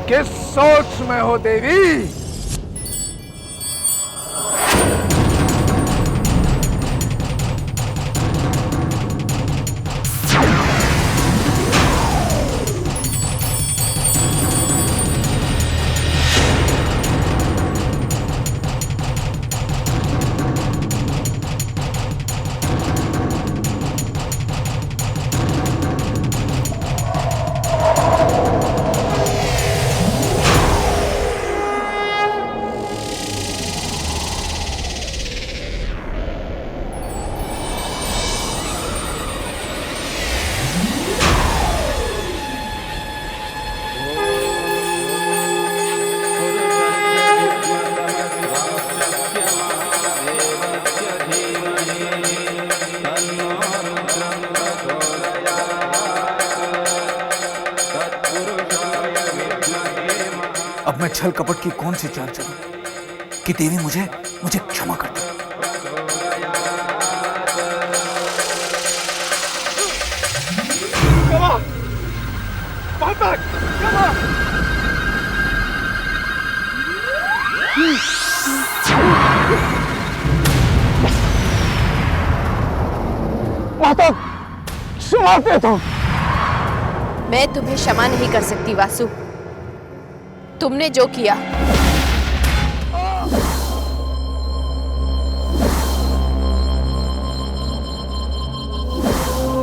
किस सोच में हो देवी? अब मैं छल कपट की कौन सी चाल चलूं कि देवी मुझे क्षमा कर दे। माता, क्षमा दे दो। मैं तुम्हें क्षमा नहीं कर सकती वासु। तुमने जो किया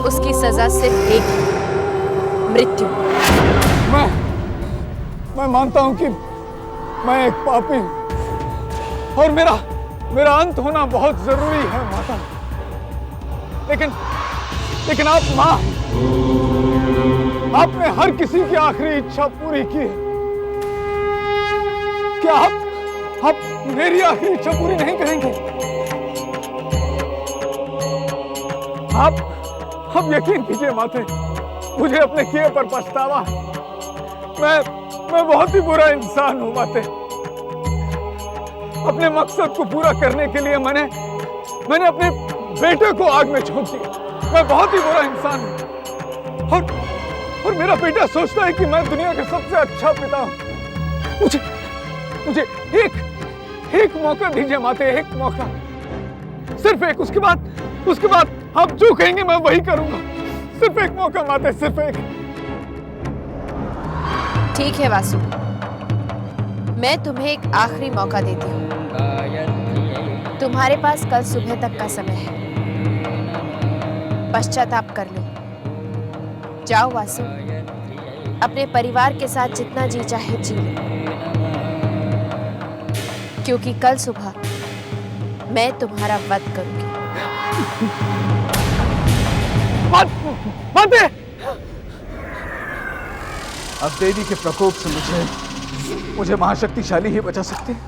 उसकी सजा सिर्फ एक है, मृत्यु। मैं मानता हूं कि मैं एक पापी हूं और मेरा अंत होना बहुत जरूरी है माता। लेकिन आप मां, आपने हर किसी की आखिरी इच्छा पूरी की है। क्या आप मेरी आखिरी इच्छा पूरी नहीं करेंगे? आप यकीन कीजिए माते, मुझे अपने किए पर पछतावा। मैं बहुत ही बुरा इंसान हूं माते। अपने मकसद को पूरा करने के लिए मैंने अपने बेटे को आग में झोंक दिया। मैं बहुत ही बुरा इंसान हूं और मेरा बेटा सोचता है कि मैं दुनिया का सबसे अच्छा पिता हूं। मुझे एक मौका दीजिए माते, एक मौका, सिर्फ एक। उसके बाद आप जो कहेंगे मैं वही करूंगा। सिर्फ एक मौका माते, सिर्फ एक। ठीक है वासु, मैं तुम्हें एक आखिरी मौका देती हूँ। तुम्हारे पास कल सुबह तक का समय है, पश्चाताप कर लो। जाओ वासु, अपने परिवार के साथ जितना जी चाहे जी लो, क्योंकि कल सुबह मैं तुम्हारा वध करूंगी। माते! अब देवी के प्रकोप से मुझे महाशक्तिशाली ही बचा सकते हैं।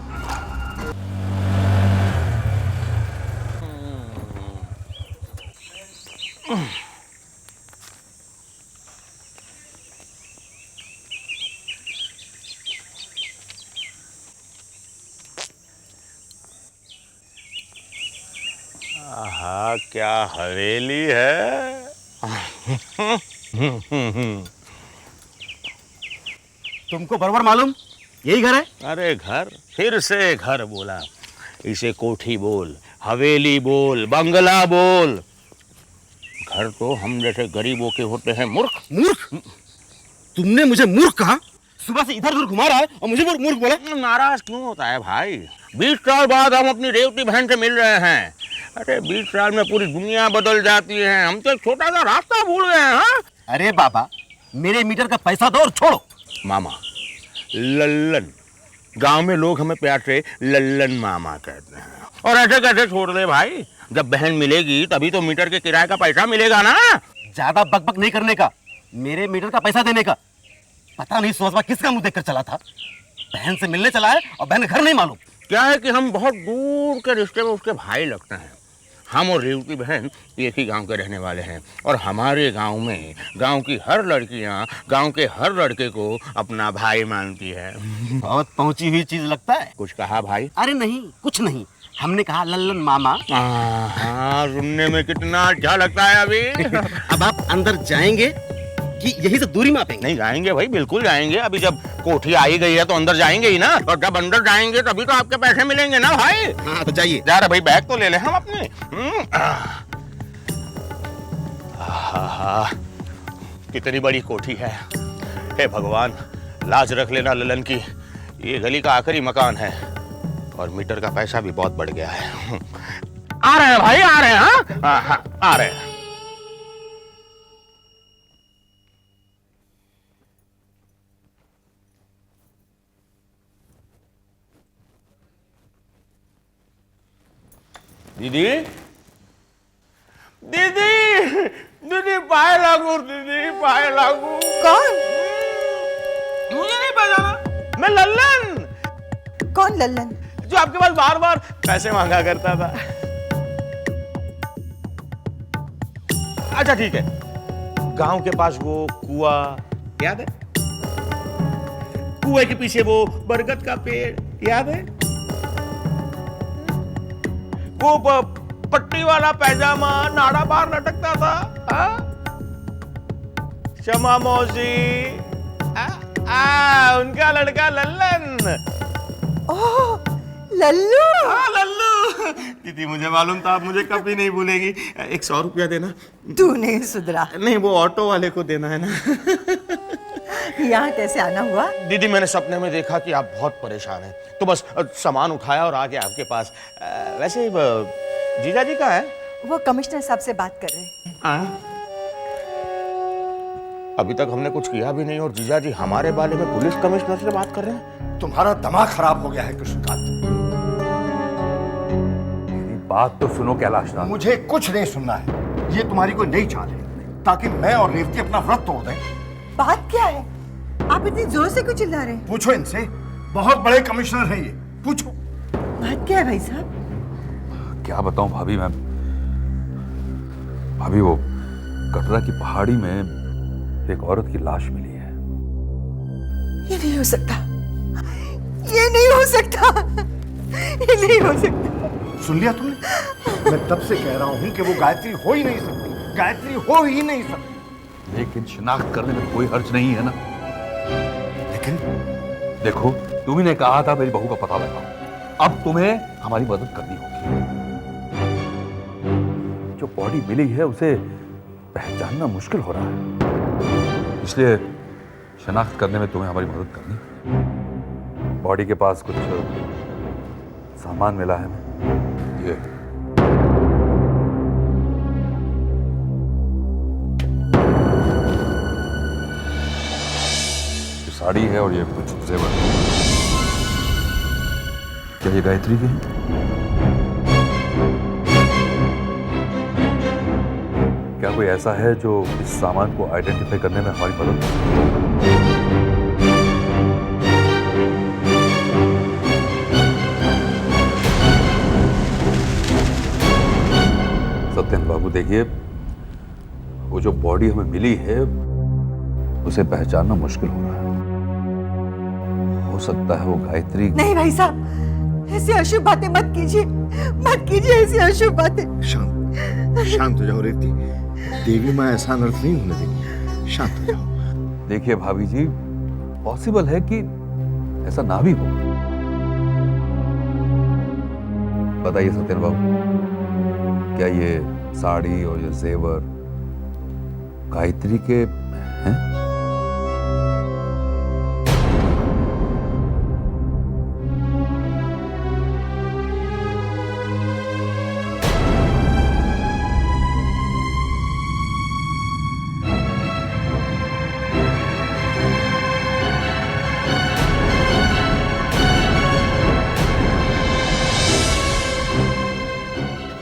आहा, क्या हवेली है। तुमको बराबर मालूम यही घर है? अरे घर, फिर से घर बोला। इसे कोठी बोल, हवेली बोल, बंगला बोल, घर तो हम जैसे गरीबों के होते हैं मूर्ख। मूर्ख? तुमने मुझे मूर्ख कहा? सुबह से इधर उधर घुमा रहा है और मुझे मूर्ख बोला? नाराज क्यों होता है भाई? 20 साल बाद हम अपनी रेवती बहन से मिल रहे हैं। अरे 20 साल में पूरी दुनिया बदल जाती है, हम तो एक छोटा सा रास्ता भूल गए हैं। हाँ? अरे बाबा, मेरे मीटर का पैसा दो और छोड़ो। मामा, लल्लन, गांव में लोग हमें प्यार से लल्लन मामा कहते हैं। और ऐसे कैसे छोड़ दे भाई? जब बहन मिलेगी तभी तो मीटर के किराए का पैसा मिलेगा ना। ज्यादा बकबक नहीं करने का, मेरे मीटर का पैसा देने का। पता नहीं सुबह किसका मुंह देखकर चला था। बहन से मिलने चला है और बहन घर नहीं मालूम। क्या है कि हम बहुत दूर के रिश्ते में उसके भाई लगते हैं। हम और रेवती बहन एक ही गांव के रहने वाले हैं और हमारे गांव में गांव की हर लड़कियां गांव के हर लड़के को अपना भाई मानती है। बहुत पहुंची हुई चीज लगता है। कुछ कहा भाई? अरे नहीं, कुछ नहीं, हमने कहा लल्लन मामा। हाँ, सुनने में कितना अच्छा लगता है अभी। अब आप अंदर जाएंगे कि यही से दूरी मापेंगे? नहीं, जाएंगे भाई, बिल्कुल जाएंगे। अभी जब कोठी आई गई है तो अंदर जाएंगे ही ना, और जब अंदर जाएंगे तभी तो आपके पैसे मिलेंगे ना भाई। हाँ तो जाइए। जा रहे भाई, बैग तो ले ले हम अपने। कितनी बड़ी कोठी है। हे भगवान, लाज रख लेना ललन की। ये गली का आखिरी मकान है और मीटर का पैसा भी बहुत बढ़ गया है। आ रहे हैं भाई, आ रहे हैं। हाँ, आ रहे हैं। दीदी, दीदी, दीदी पाए लागू, दीदी पाए लागू। कौन? मुझे नहीं पहचाना, मैं लल्लन। कौन लल्लन? जो आपके पास बार बार पैसे मांगा करता था। अच्छा ठीक है, गांव के पास वो कुआ याद है? कुएं के पीछे वो बरगद का पेड़ याद है? वो पट्टी वाला पैजामा नाड़ा बार लटकता था। शमा मौसी, उनका लड़का लल्लन। ओह, लल्लू। हाँ, लल्लू। दीदी मुझे मालूम था आप मुझे कभी नहीं भूलेगी। 100 रुपया देना। तू नहीं सुधरा। नहीं, वो ऑटो वाले को देना है ना। यहाँ कैसे आना हुआ? दीदी मैंने सपने में देखा कि आप बहुत परेशान हैं, तो बस सामान उठाया और आ गया आपके पास। वैसे जीजा जी कहाँ है? वो कमिश्नर साहब से बात कर रहे हैं। अभी तक हमने कुछ किया भी नहीं और जीजा जी हमारे बारे में पुलिस कमिश्नर से बात कर रहे हैं। तुम्हारा दिमाग खराब हो गया है कृष्णकांत। बात तो सुनो कैलाशनाथ। मुझे कुछ नहीं सुनना है। ये तुम्हारी कोई नई चाल है ताकि मैं और रेवती अपना व्रत तोड़ दें। बात क्या है? आप इतनी जोर से क्यों चिल्ला रहे हैं? पूछो इनसे, बहुत बड़े कमिश्नर हैं ये, पूछो। बात क्या है भाई साहब? क्या बताऊं भाभी, मैं भाभी वो कटरा की पहाड़ी में एक औरत की लाश मिली है। ये नहीं हो सकता, ये नहीं हो सकता, ये नहीं हो सकता। सुन लिया तुमने? मैं तब से कह रहा हूं कि वो गायत्री हो ही नहीं सकती, गायत्री हो ही नहीं सकती। लेकिन शिनाख्त करने में कोई हर्ज नहीं है ना। लेकिन देखो, तुम्ही ने कहा था मेरी बहू का पता लगाओ। अब तुम्हें हमारी मदद करनी होगी। जो बॉडी मिली है उसे पहचानना मुश्किल हो रहा है, इसलिए शिनाख्त करने में तुम्हें हमारी मदद करनी। बॉडी के पास कुछ सामान मिला है। ये साड़ी है और ये कुछ जेवर। क्या ये गायत्री की है? क्या कोई ऐसा है जो इस सामान को आइडेंटिफाई करने में हमारी मदद करे? सत्यन बाबू देखिए, वो जो बॉडी हमें मिली है उसे पहचानना मुश्किल हो रहा है। हो सकता है वो गायत्री। नहीं भाई साहब, ऐसी अशुभ बातें मत कीजिए, मत कीजिए ऐसी अशुभ बातें। शांत हो जाओ रेवती, देवी माँ ऐसा अनर्थ नहीं होने देगी। शांत हो जाओ। देखिए भाभी जी, पॉसिबल है कि ऐसा ना भी हो, बताइए सत्येंद्र बाबू, क्या ये साड़ी और ये जेवर गायत्री के हैं?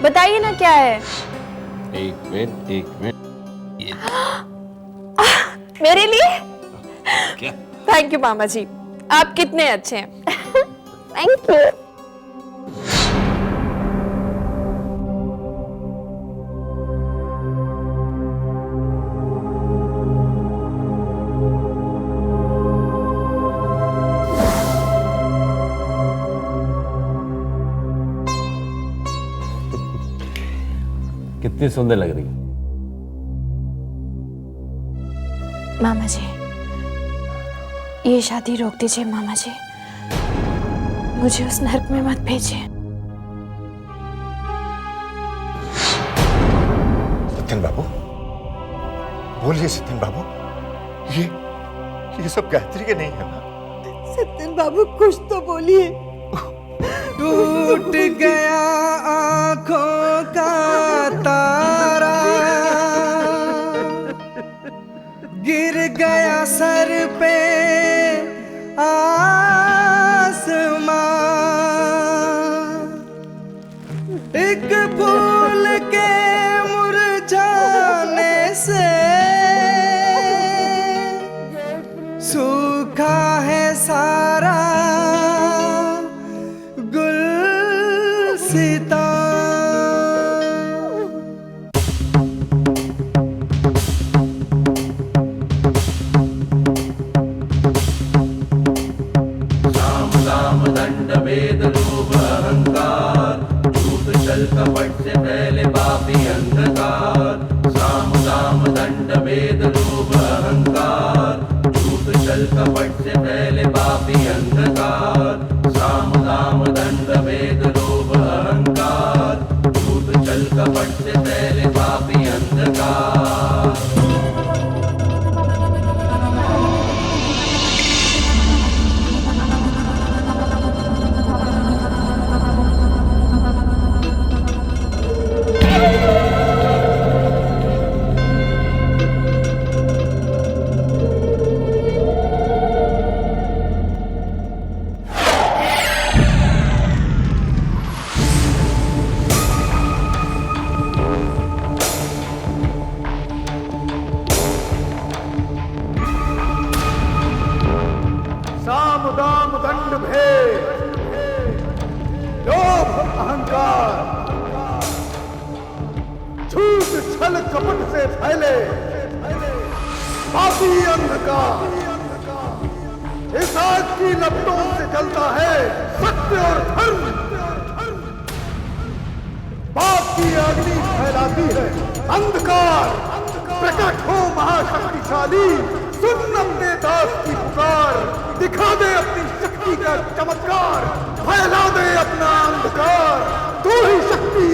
बताइए ना क्या है। एक मिनट मेरे लिए? क्या? थैंक यू मामा जी, आप कितने अच्छे हैं। Thank you. कितनी सुंदर लग रही है। मामा जी, ये शादी रोक दीजिए मामा जी, मुझे उस नर्क में मत भेजिए। सत्येंद्र बाबू, बोलिए सत्येंद्र बाबू, ये सब गायत्री के नहीं है ना? सत्येंद्र बाबू कुछ तो बोलिए। टूट गया आंखों का तारा, गिर गया सर पे आसमां, एक फूल के मुरझाने से सूखा है सारा गुलसिता। दंड वेद लोभ अहंकार, झूठ छल कपट से फैले पापी अंधकार। साम दाम दंड वेद लोभ अहंकार, झूठ छल कपट से फैले पापी अंधकार। साम दाम दंड वेद लोभ अहंकार, झूठ छल कपट से फैले पापी अंधकार। साम दाम दंड भेद, लोभ अहंकार, झूठ छल कपट से फैले पापी अंधकार। इस आग की लपटों से जलता है सत्य और धर्म, पाप की अग्नि फैलाती है अंधकार। प्रकट हो महाशक्तिशाली, सुन अपने दास की पुकार, दिखा दे अपनी शक्ति का चमत्कार, फैला दे अपना अंधकार। तू ही शक्ति,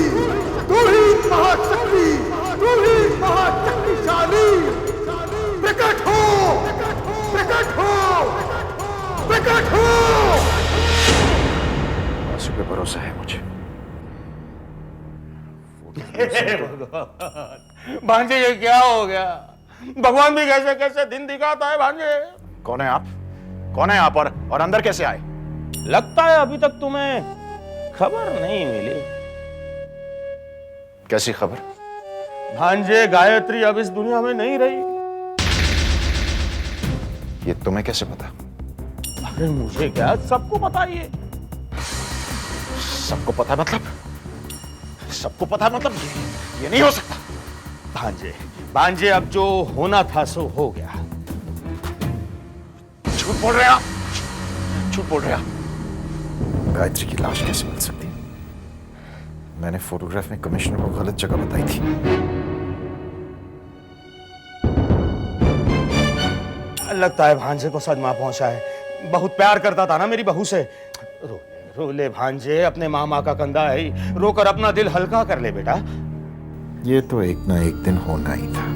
तू ही महाशक्ति, तू ही महाशक्तिशाली। प्रकट हो, प्रकट हो, प्रकट हो। वासु पे भरोसा है मुझे। भगवान, भांजे ये क्या हो गया? भगवान भी कैसे कैसे दिन दिखाता है भांजे। कौन है आप? कौन है आप और अंदर कैसे आए? लगता है अभी तक तुम्हें खबर नहीं मिली। कैसी खबर? भांजे, गायत्री अब इस दुनिया में नहीं रही। ये तुम्हें कैसे पता? अरे मुझे क्या, सबको बताइए। सबको पता मतलब? सबको पता मतलब ये नहीं हो सकता। भांजे, भांजे, अब जो होना था सो हो गया। झूठ बोल रहे आप, झूठ बोल रहे आप। गायत्री की लाश कैसे मिल सकती? मैंने फोटोग्राफ में कमिश्नर को गलत जगह बताई थी। लगता है भांजे को सदमा पहुंचा है। बहुत प्यार करता था ना मेरी बहू से। रो ले भांजे, अपने मामा का कंधा है, रोकर अपना दिल हल्का कर ले बेटा। ये तो एक ना एक दिन होना ही था।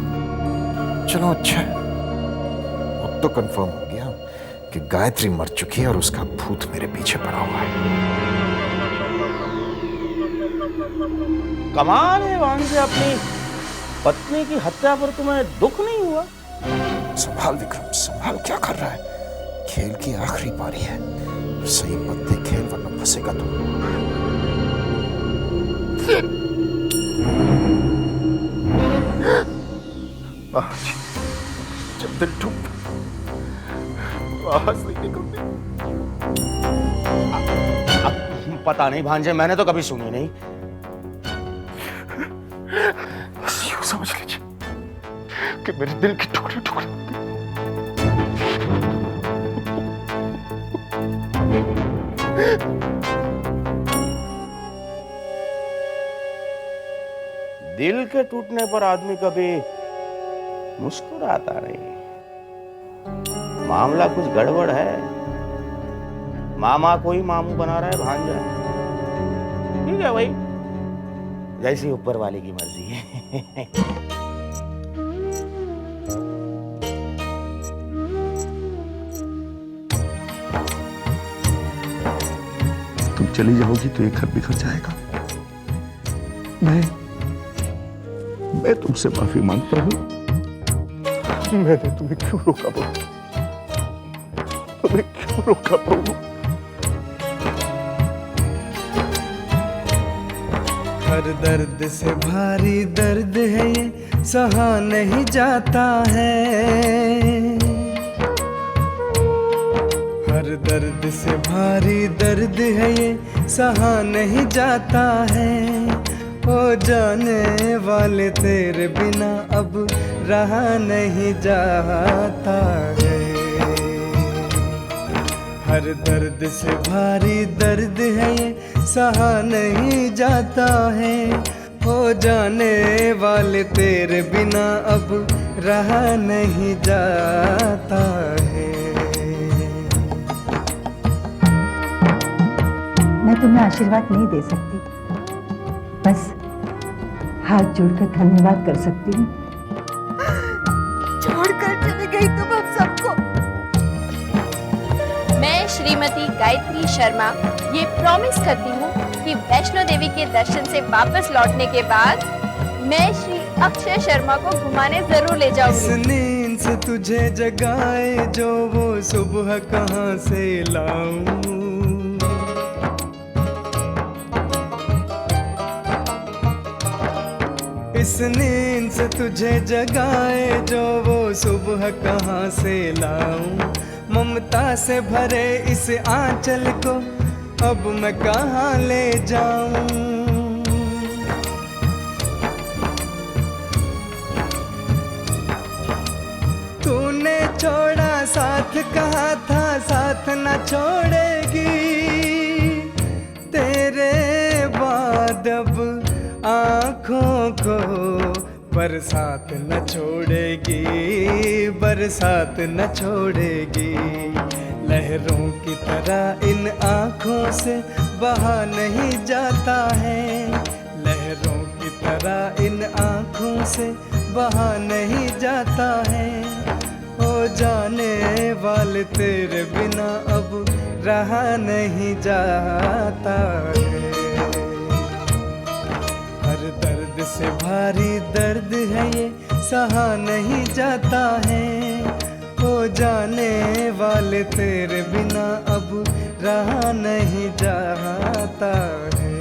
चलो अच्छा है, अब तो कंफर्म हो गया कि गायत्री मर चुकी है और उसका भूत मेरे पीछे पड़ा हुआ है। कमाल है भांजे, अपनी पत्नी की हत्या पर तुम्हें दुख नहीं हुआ? संभाल विक्रम, संभाल। क्या कर रहा है? खेल की आखिरी पारी है, सही पत्ते खेल वरना फंसेगा तो। आज जब दिल टूट आवाज नहीं निकलती। पता नहीं भांजे, मैंने तो कभी सुनी नहीं। बस यूं समझ लीजिए कि मेरे दिल के टुकड़े टुकड़े। दिल के टूटने पर आदमी कभी मुस्कुराता नहीं। मामला कुछ गड़बड़ है। मामा को ही मामू बना रहा है भांजा। ठीक है भाई, जैसी ऊपर वाले की मर्जी है। तुम चली जाओगी तो ये घर बिखर जाएगा। मैं तुमसे माफी मांगता हूं। मैंने तुम्हें क्यों रोका बहू? तुम्हें क्यों रोका बहू? हर दर्द से भारी दर्द है ये, सहा नहीं जाता है। हर दर्द से भारी दर्द है ये, सहा नहीं जाता है। ओ जाने वाले तेरे बिना अब रहा नहीं जाता है। हर दर्द से भारी दर्द है ये, सहा नहीं जाता है। हो जाने वाले तेरे बिना अब रहा नहीं जाता है। मैं तुम्हें आशीर्वाद नहीं दे सकती, बस हाथ जोड़कर धन्यवाद कर सकती हूँ। छोड़कर चली गई तुम हम सबको। मैं श्रीमती गायत्री शर्मा ये प्रॉमिस करती हूँ कि वैष्णो देवी के दर्शन से वापस लौटने के बाद मैं श्री अक्षय शर्मा को घुमाने जरूर ले जाऊंगी। इस नींद से तुझे जगाए जो वो सुबह कहाँ से लाऊं। इस नींद से तुझे जगाए जो वो सुबह कहाँ से लाऊं। ममता से भरे इस आंचल को अब मैं कहाँ ले जाऊं। तूने छोड़ा साथ, कहा था साथ न छोड़ेगी। तेरे बाद अब आँखों को बरसात न छोड़ेगी, बरसात न छोड़ेगी। लहरों की तरह इन आँखों से बहा नहीं जाता है। लहरों की तरह इन आँखों से बहा नहीं जाता है। हो जाने वाले तेरे बिना अब रहा नहीं जाता है। हर दर्द से भारी दर्द है ये, सहा नहीं जाता है। हो जाने वाले तेरे बिना अब रहा नहीं जाता है।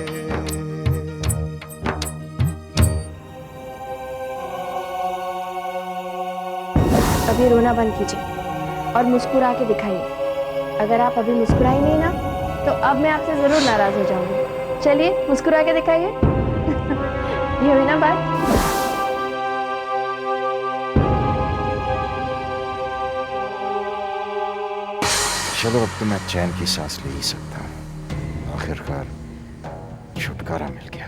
अभी रोना बंद कीजिए और मुस्कुरा के दिखाइए। अगर आप अभी मुस्कुराए नहीं ना तो अब मैं आपसे जरूर नाराज हो जाऊंगी। चलिए मुस्कुरा के दिखाइए। ये हुई ना बात। चलो अब तो मैं चैन की सांस ले ही सकता हूँ। आखिरकार छुटकारा मिल गया।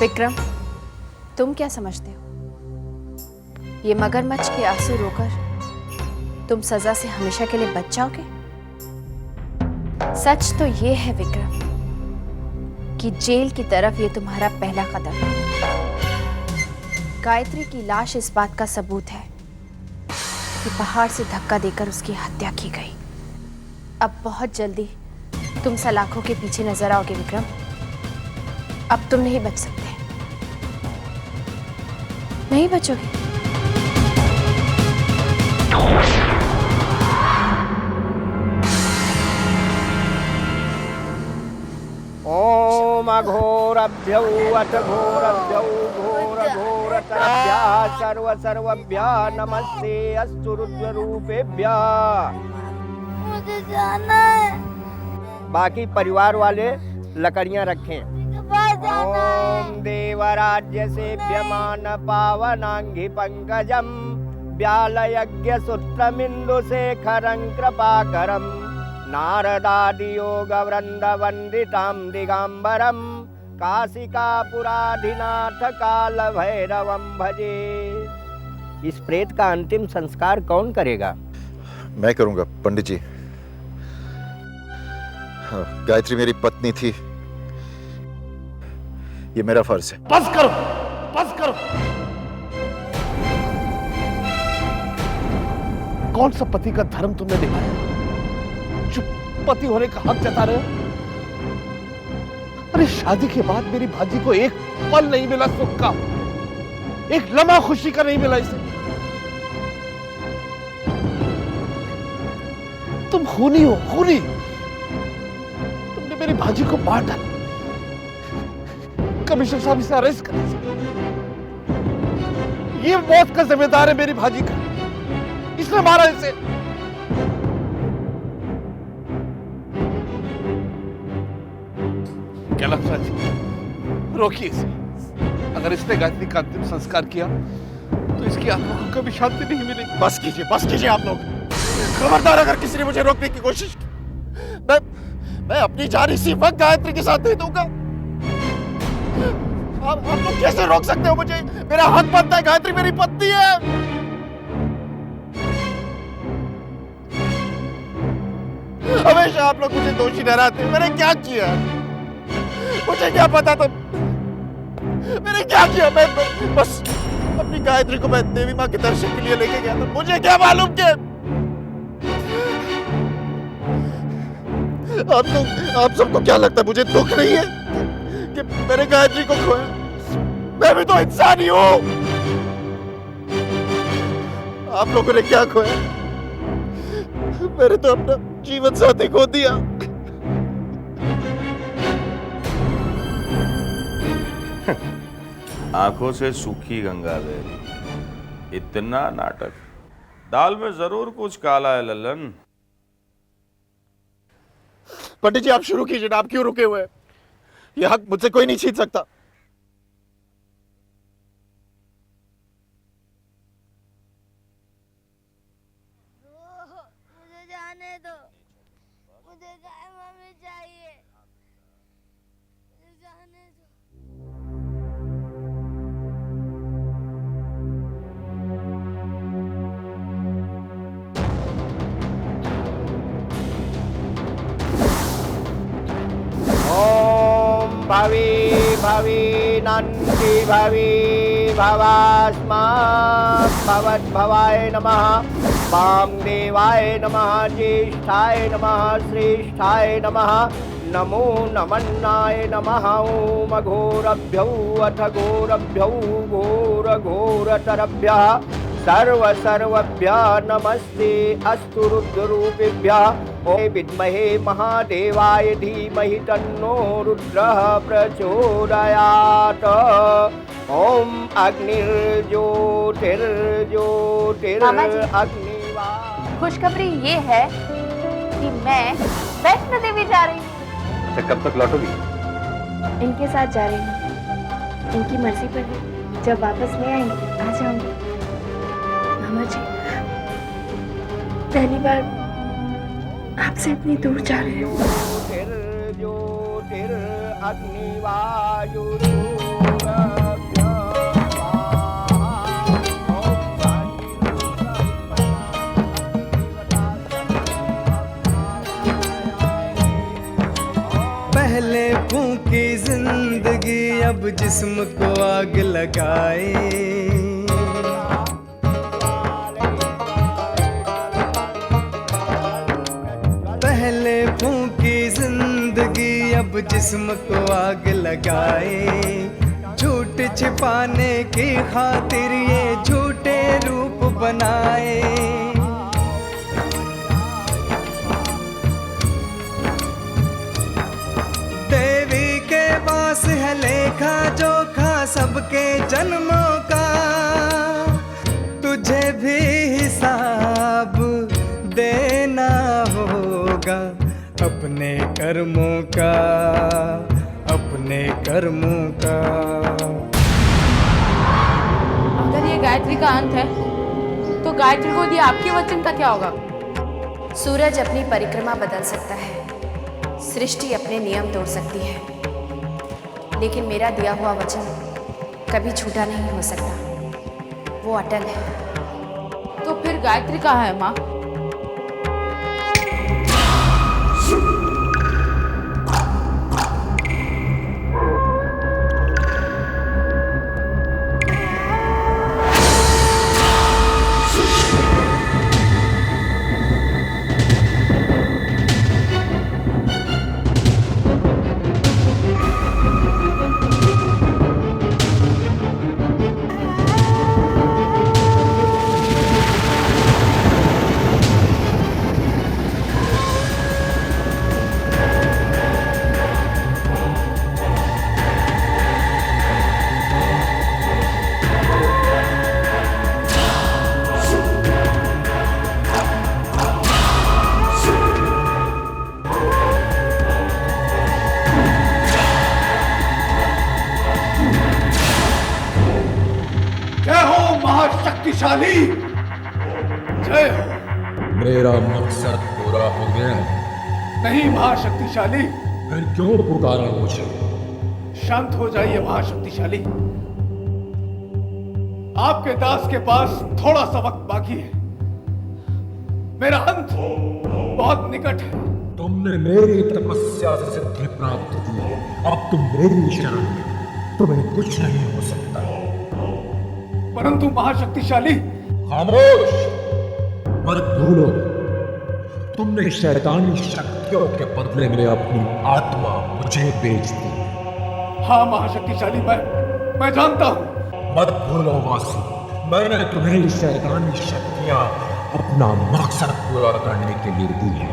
विक्रम, तुम क्या समझते हो? ये मगरमच्छ के आंसू रोकर तुम सजा से हमेशा के लिए बच जाओगे? सच तो ये है विक्रम कि जेल की तरफ ये तुम्हारा पहला कदम है। गायत्री की लाश इस बात का सबूत है कि पहाड़ से धक्का देकर उसकी हत्या की गई। अब बहुत जल्दी तुम सलाखों के पीछे नजर आओगे विक्रम। अब तुम नहीं बच सकते, नहीं बचोगे। ओम अघोरभ्यौ अथ घोरभ्यौ घोर घोरतरभ्यः सर्व सर्वभ्यः नमस्ते अस्तु रुद्ररूपेभ्यः। मुझे जाना है। बाकी परिवार वाले लकड़ियां रखें। ओम देवराज्य सेव्यमान पावनांगी पंकजम व्यालयज्ञ सूत्रमिंदु शेखरं कृपाकरम नारदादि योग वृंद वंदितां दिगंबरम काशिकापुराधिनाथ काल भैरवं भजे। इस प्रेत का अंतिम संस्कार कौन करेगा? मैं करूंगा पंडित जी। हाँ, गायत्री मेरी पत्नी थी, ये मेरा फर्ज है। बस करो, बस करो। कौन सा पति का धर्म तुमने निभाया जो पति होने का हक जता रहे हो? अरे शादी के बाद मेरी भाजी को एक पल नहीं मिला सुख का, एक लम्हा खुशी का नहीं मिला इसे। तुम खूनी हो, खूनी। तुमने मेरी भाजी को मार डाला। कमिश्नर साहब इसे अरेस्ट करें। ये मौत का जिम्मेदार है मेरी भाजी का, इसने मारा इसे। कैलाश राज जी, रोकिए इसे। अगर इसने गायत्री का अंतिम संस्कार किया तो इसकी आत्मा को कभी शांति नहीं मिलेगी। बस कीजिए आप लोग। खबरदार अगर किसी ने मुझे रोकने की कोशिश की, मैं अपनी जान इसी वक्त गायत्री के साथ दे दूंगा। आप लोग कैसे रोक सकते हो मुझे? मेरा हक बनता है, गायत्री मेरी पत्नी है। हमेशा आप लोग मुझे दोषी ठहराते हैं। मैंने क्या किया? मुझे क्या पता था? मैंने क्या किया? मैं बस अपनी गायत्री को मैं देवी माँ के दर्शन के लिए लेके गया था। मुझे क्या मालूम कि आप सबको क्या लगता है मुझे दुख नहीं है कि मैंने गायत्री को खोया? मैं भी तो इंसान ही हूं। आप लोगों ने क्या खोया? मैंने तो अपना जीवन साथी खो दिया। आंखों से सूखी गंगा बहरी, इतना नाटक। दाल में जरूर कुछ काला है ललन। पंडित जी आप शुरू कीजिए ना, आप क्यों रुके हुए हैं? यह हक मुझसे कोई नहीं छीन सकता। मुझे जाने दो, मुझे गाय मम्मी चाहिए, मुझे जाने दो। ओम भवी भवी नंदी भवी भवास्मात् भवद्भवाय नमः। वामदेवाय नमः, ज्येष्ठाय नमः, श्रेष्ठाय नमः, नमो नमन्नाय नमः। ओम घोरभ्यौ अथ घोरभ्यौ घोर घोरतरभ्यः सर्व सर्वभ्यः नमस्ते अस्तु रुद्ररूपेभ्यः। ओम विद्महे महादेवाय धीमहि तन्नो रुद्रः प्रचोदयात्। ओम अग्निर्ज्योतिर्ज्योतिरग्निवा। खुशखबरी ये है कि मैं वैष्णो देवी जा रही हूँ। अच्छा कब तक लौटोगी? इनके साथ जा रही हूँ, इनकी मर्जी पर है। जब वापस नहीं आएंगे आ जाऊंगी। मामा जी, पहली बार आपसे इतनी दूर जा रही हूँ। अब जिस्म को आग लगाए। पहले फूंकी जिंदगी अब जिस्म को आग लगाए। झूठ छिपाने की खातिर ये झूठे रूप बनाए। देवी के पास है लेखा जोखा सबके जन्मों का, तुझे भी हिसाब देना होगा अपने कर्मों का, अपने कर्मों का। अगर ये गायत्री का अंत है तो गायत्री को दिया आपके वचन का क्या होगा? सूरज अपनी परिक्रमा बदल सकता है, सृष्टि अपने नियम तोड़ सकती है, लेकिन मेरा दिया हुआ वचन कभी झूठा नहीं हो सकता, वो अटल है। तो फिर गायत्री कहाँ है माँ? शक्तिशाली जय हो। मेरा मकसद पूरा हो गया। नहीं महाशक्तिशाली। फिर क्यों पुकारा मुझे? शांत हो जाइए महाशक्तिशाली, आपके दास के पास थोड़ा सा वक्त बाकी है, मेरा अंत बहुत निकट है। तुमने मेरी तपस्या से सिद्धि प्राप्त की, अब तुम मेरी शरण में, तुम्हें कुछ नहीं हो सकता। परंतु महाशक्तिशाली। खामोश मत भूलो, तुमने शैतानी शक्तियों के बदले में अपनी आत्मा मुझे बेच दी। हाँ महाशक्तिशाली, मैं जानता हूँ। मत भूलो वासु, मैंने तुम्हें शैतानी शक्तियां अपना मकसद पूरा करने के लिए दी है।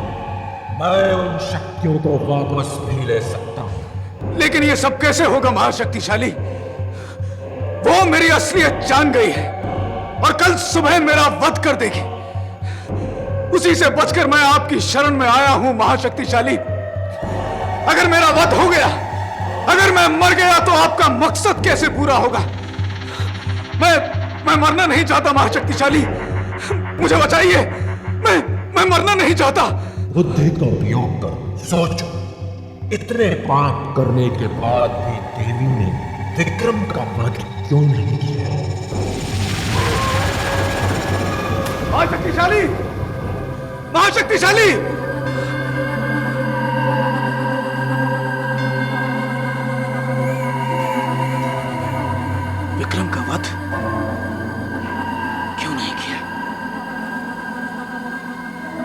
मैं उन शक्तियों को वापस भी ले सकता हूँ। लेकिन ये सब कैसे होगा महाशक्तिशाली? वो मेरी असलियत जान गई है और कल सुबह मेरा वध कर देगी। उसी से बचकर मैं आपकी शरण में आया हूं महाशक्तिशाली। अगर मेरा वध हो गया, अगर मैं मर गया तो आपका मकसद कैसे पूरा होगा? मैं मरना नहीं चाहता महाशक्तिशाली, मुझे बचाइए। मैं मरना नहीं चाहता। बुद्धि का उपयोग कर सोचो, इतने पाप करने के बाद भी देवी ने विक्रम का वध क्यों नहीं किया? महाशक्तिशाली, महाशक्तिशाली! विक्रम का वध क्यों नहीं किया?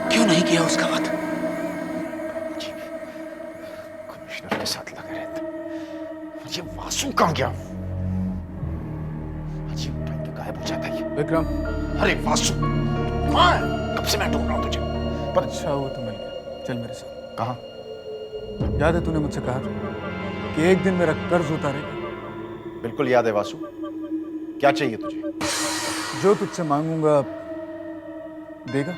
क्यों नहीं किया उसका वध? कमिश्नर के साथ लगे रहते। ये वासु कहां गया? अजीब टाइम पे गायब हो जाता है ये। विक्रम, अरे वासु कहां है? कब से मैं ढूंढ रहा हूं तुझे। पर अच्छा हुआ तू मिल गया। चल मेरे साथ। कहां? याद है तूने मुझसे कहा था कि एक दिन मेरा कर्ज उतारेगा? बिल्कुल याद है वासु। क्या चाहिए तुझे? जो तुझसे मांगूंगा देगा?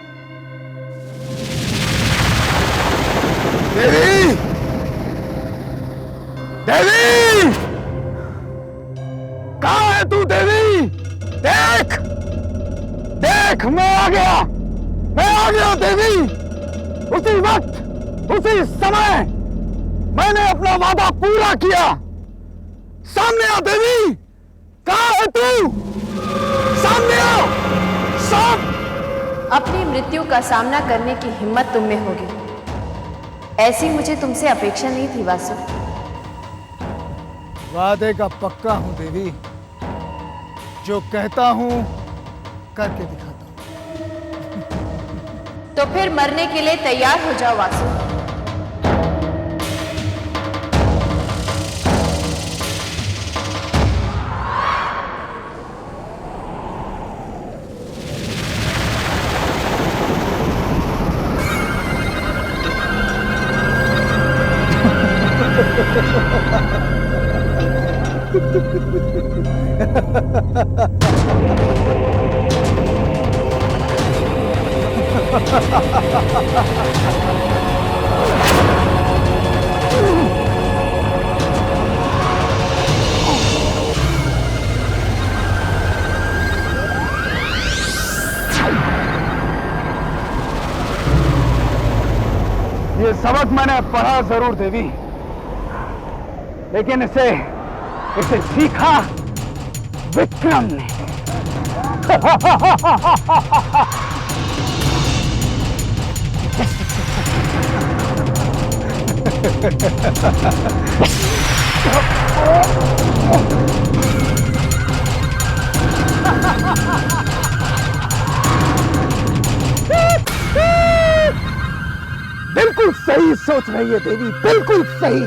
देवी! देवी! कहां है तू देवी? देख! देख, मैं आ गया देवी! उसी वक्त, उसी समय मैंने अपना वादा पूरा किया। सामने आ देवी! कहां है तू? सामने आओ! अपनी मृत्यु का सामना करने की हिम्मत तुम में होगी, ऐसी मुझे तुमसे अपेक्षा नहीं थी वासु। वादे का पक्का हूं देवी, जो कहता हूं करके दिखाता हूं। तो फिर मरने के लिए तैयार हो जाओ वासु। ये सबक मैंने पढ़ा जरूर देवी, लेकिन इसे सीखा विक्रम ने। बिल्कुल सही सोच रही है देवी, बिल्कुल सही।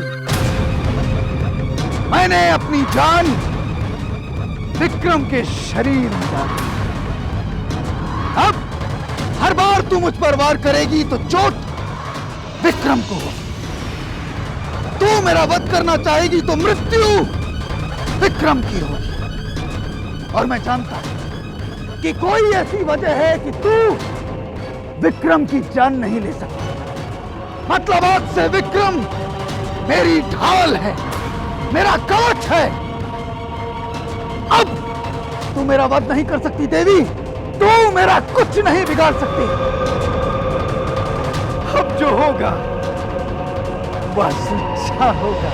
मैंने अपनी जान विक्रम के शरीर में डाली। अब हर बार तू मुझ पर वार करेगी तो चोट विक्रम को होगी। तू मेरा वध करना चाहेगी तो मृत्यु विक्रम की होगी। और मैं जानता हूं कि कोई ऐसी वजह है कि तू विक्रम की जान नहीं ले सकती। मतलब आज से विक्रम मेरी ढाल है, मेरा कवच है। अब तू मेरा वध नहीं कर सकती देवी, तू मेरा कुछ नहीं बिगाड़ सकती। अब जो होगा वह सच्चा होगा।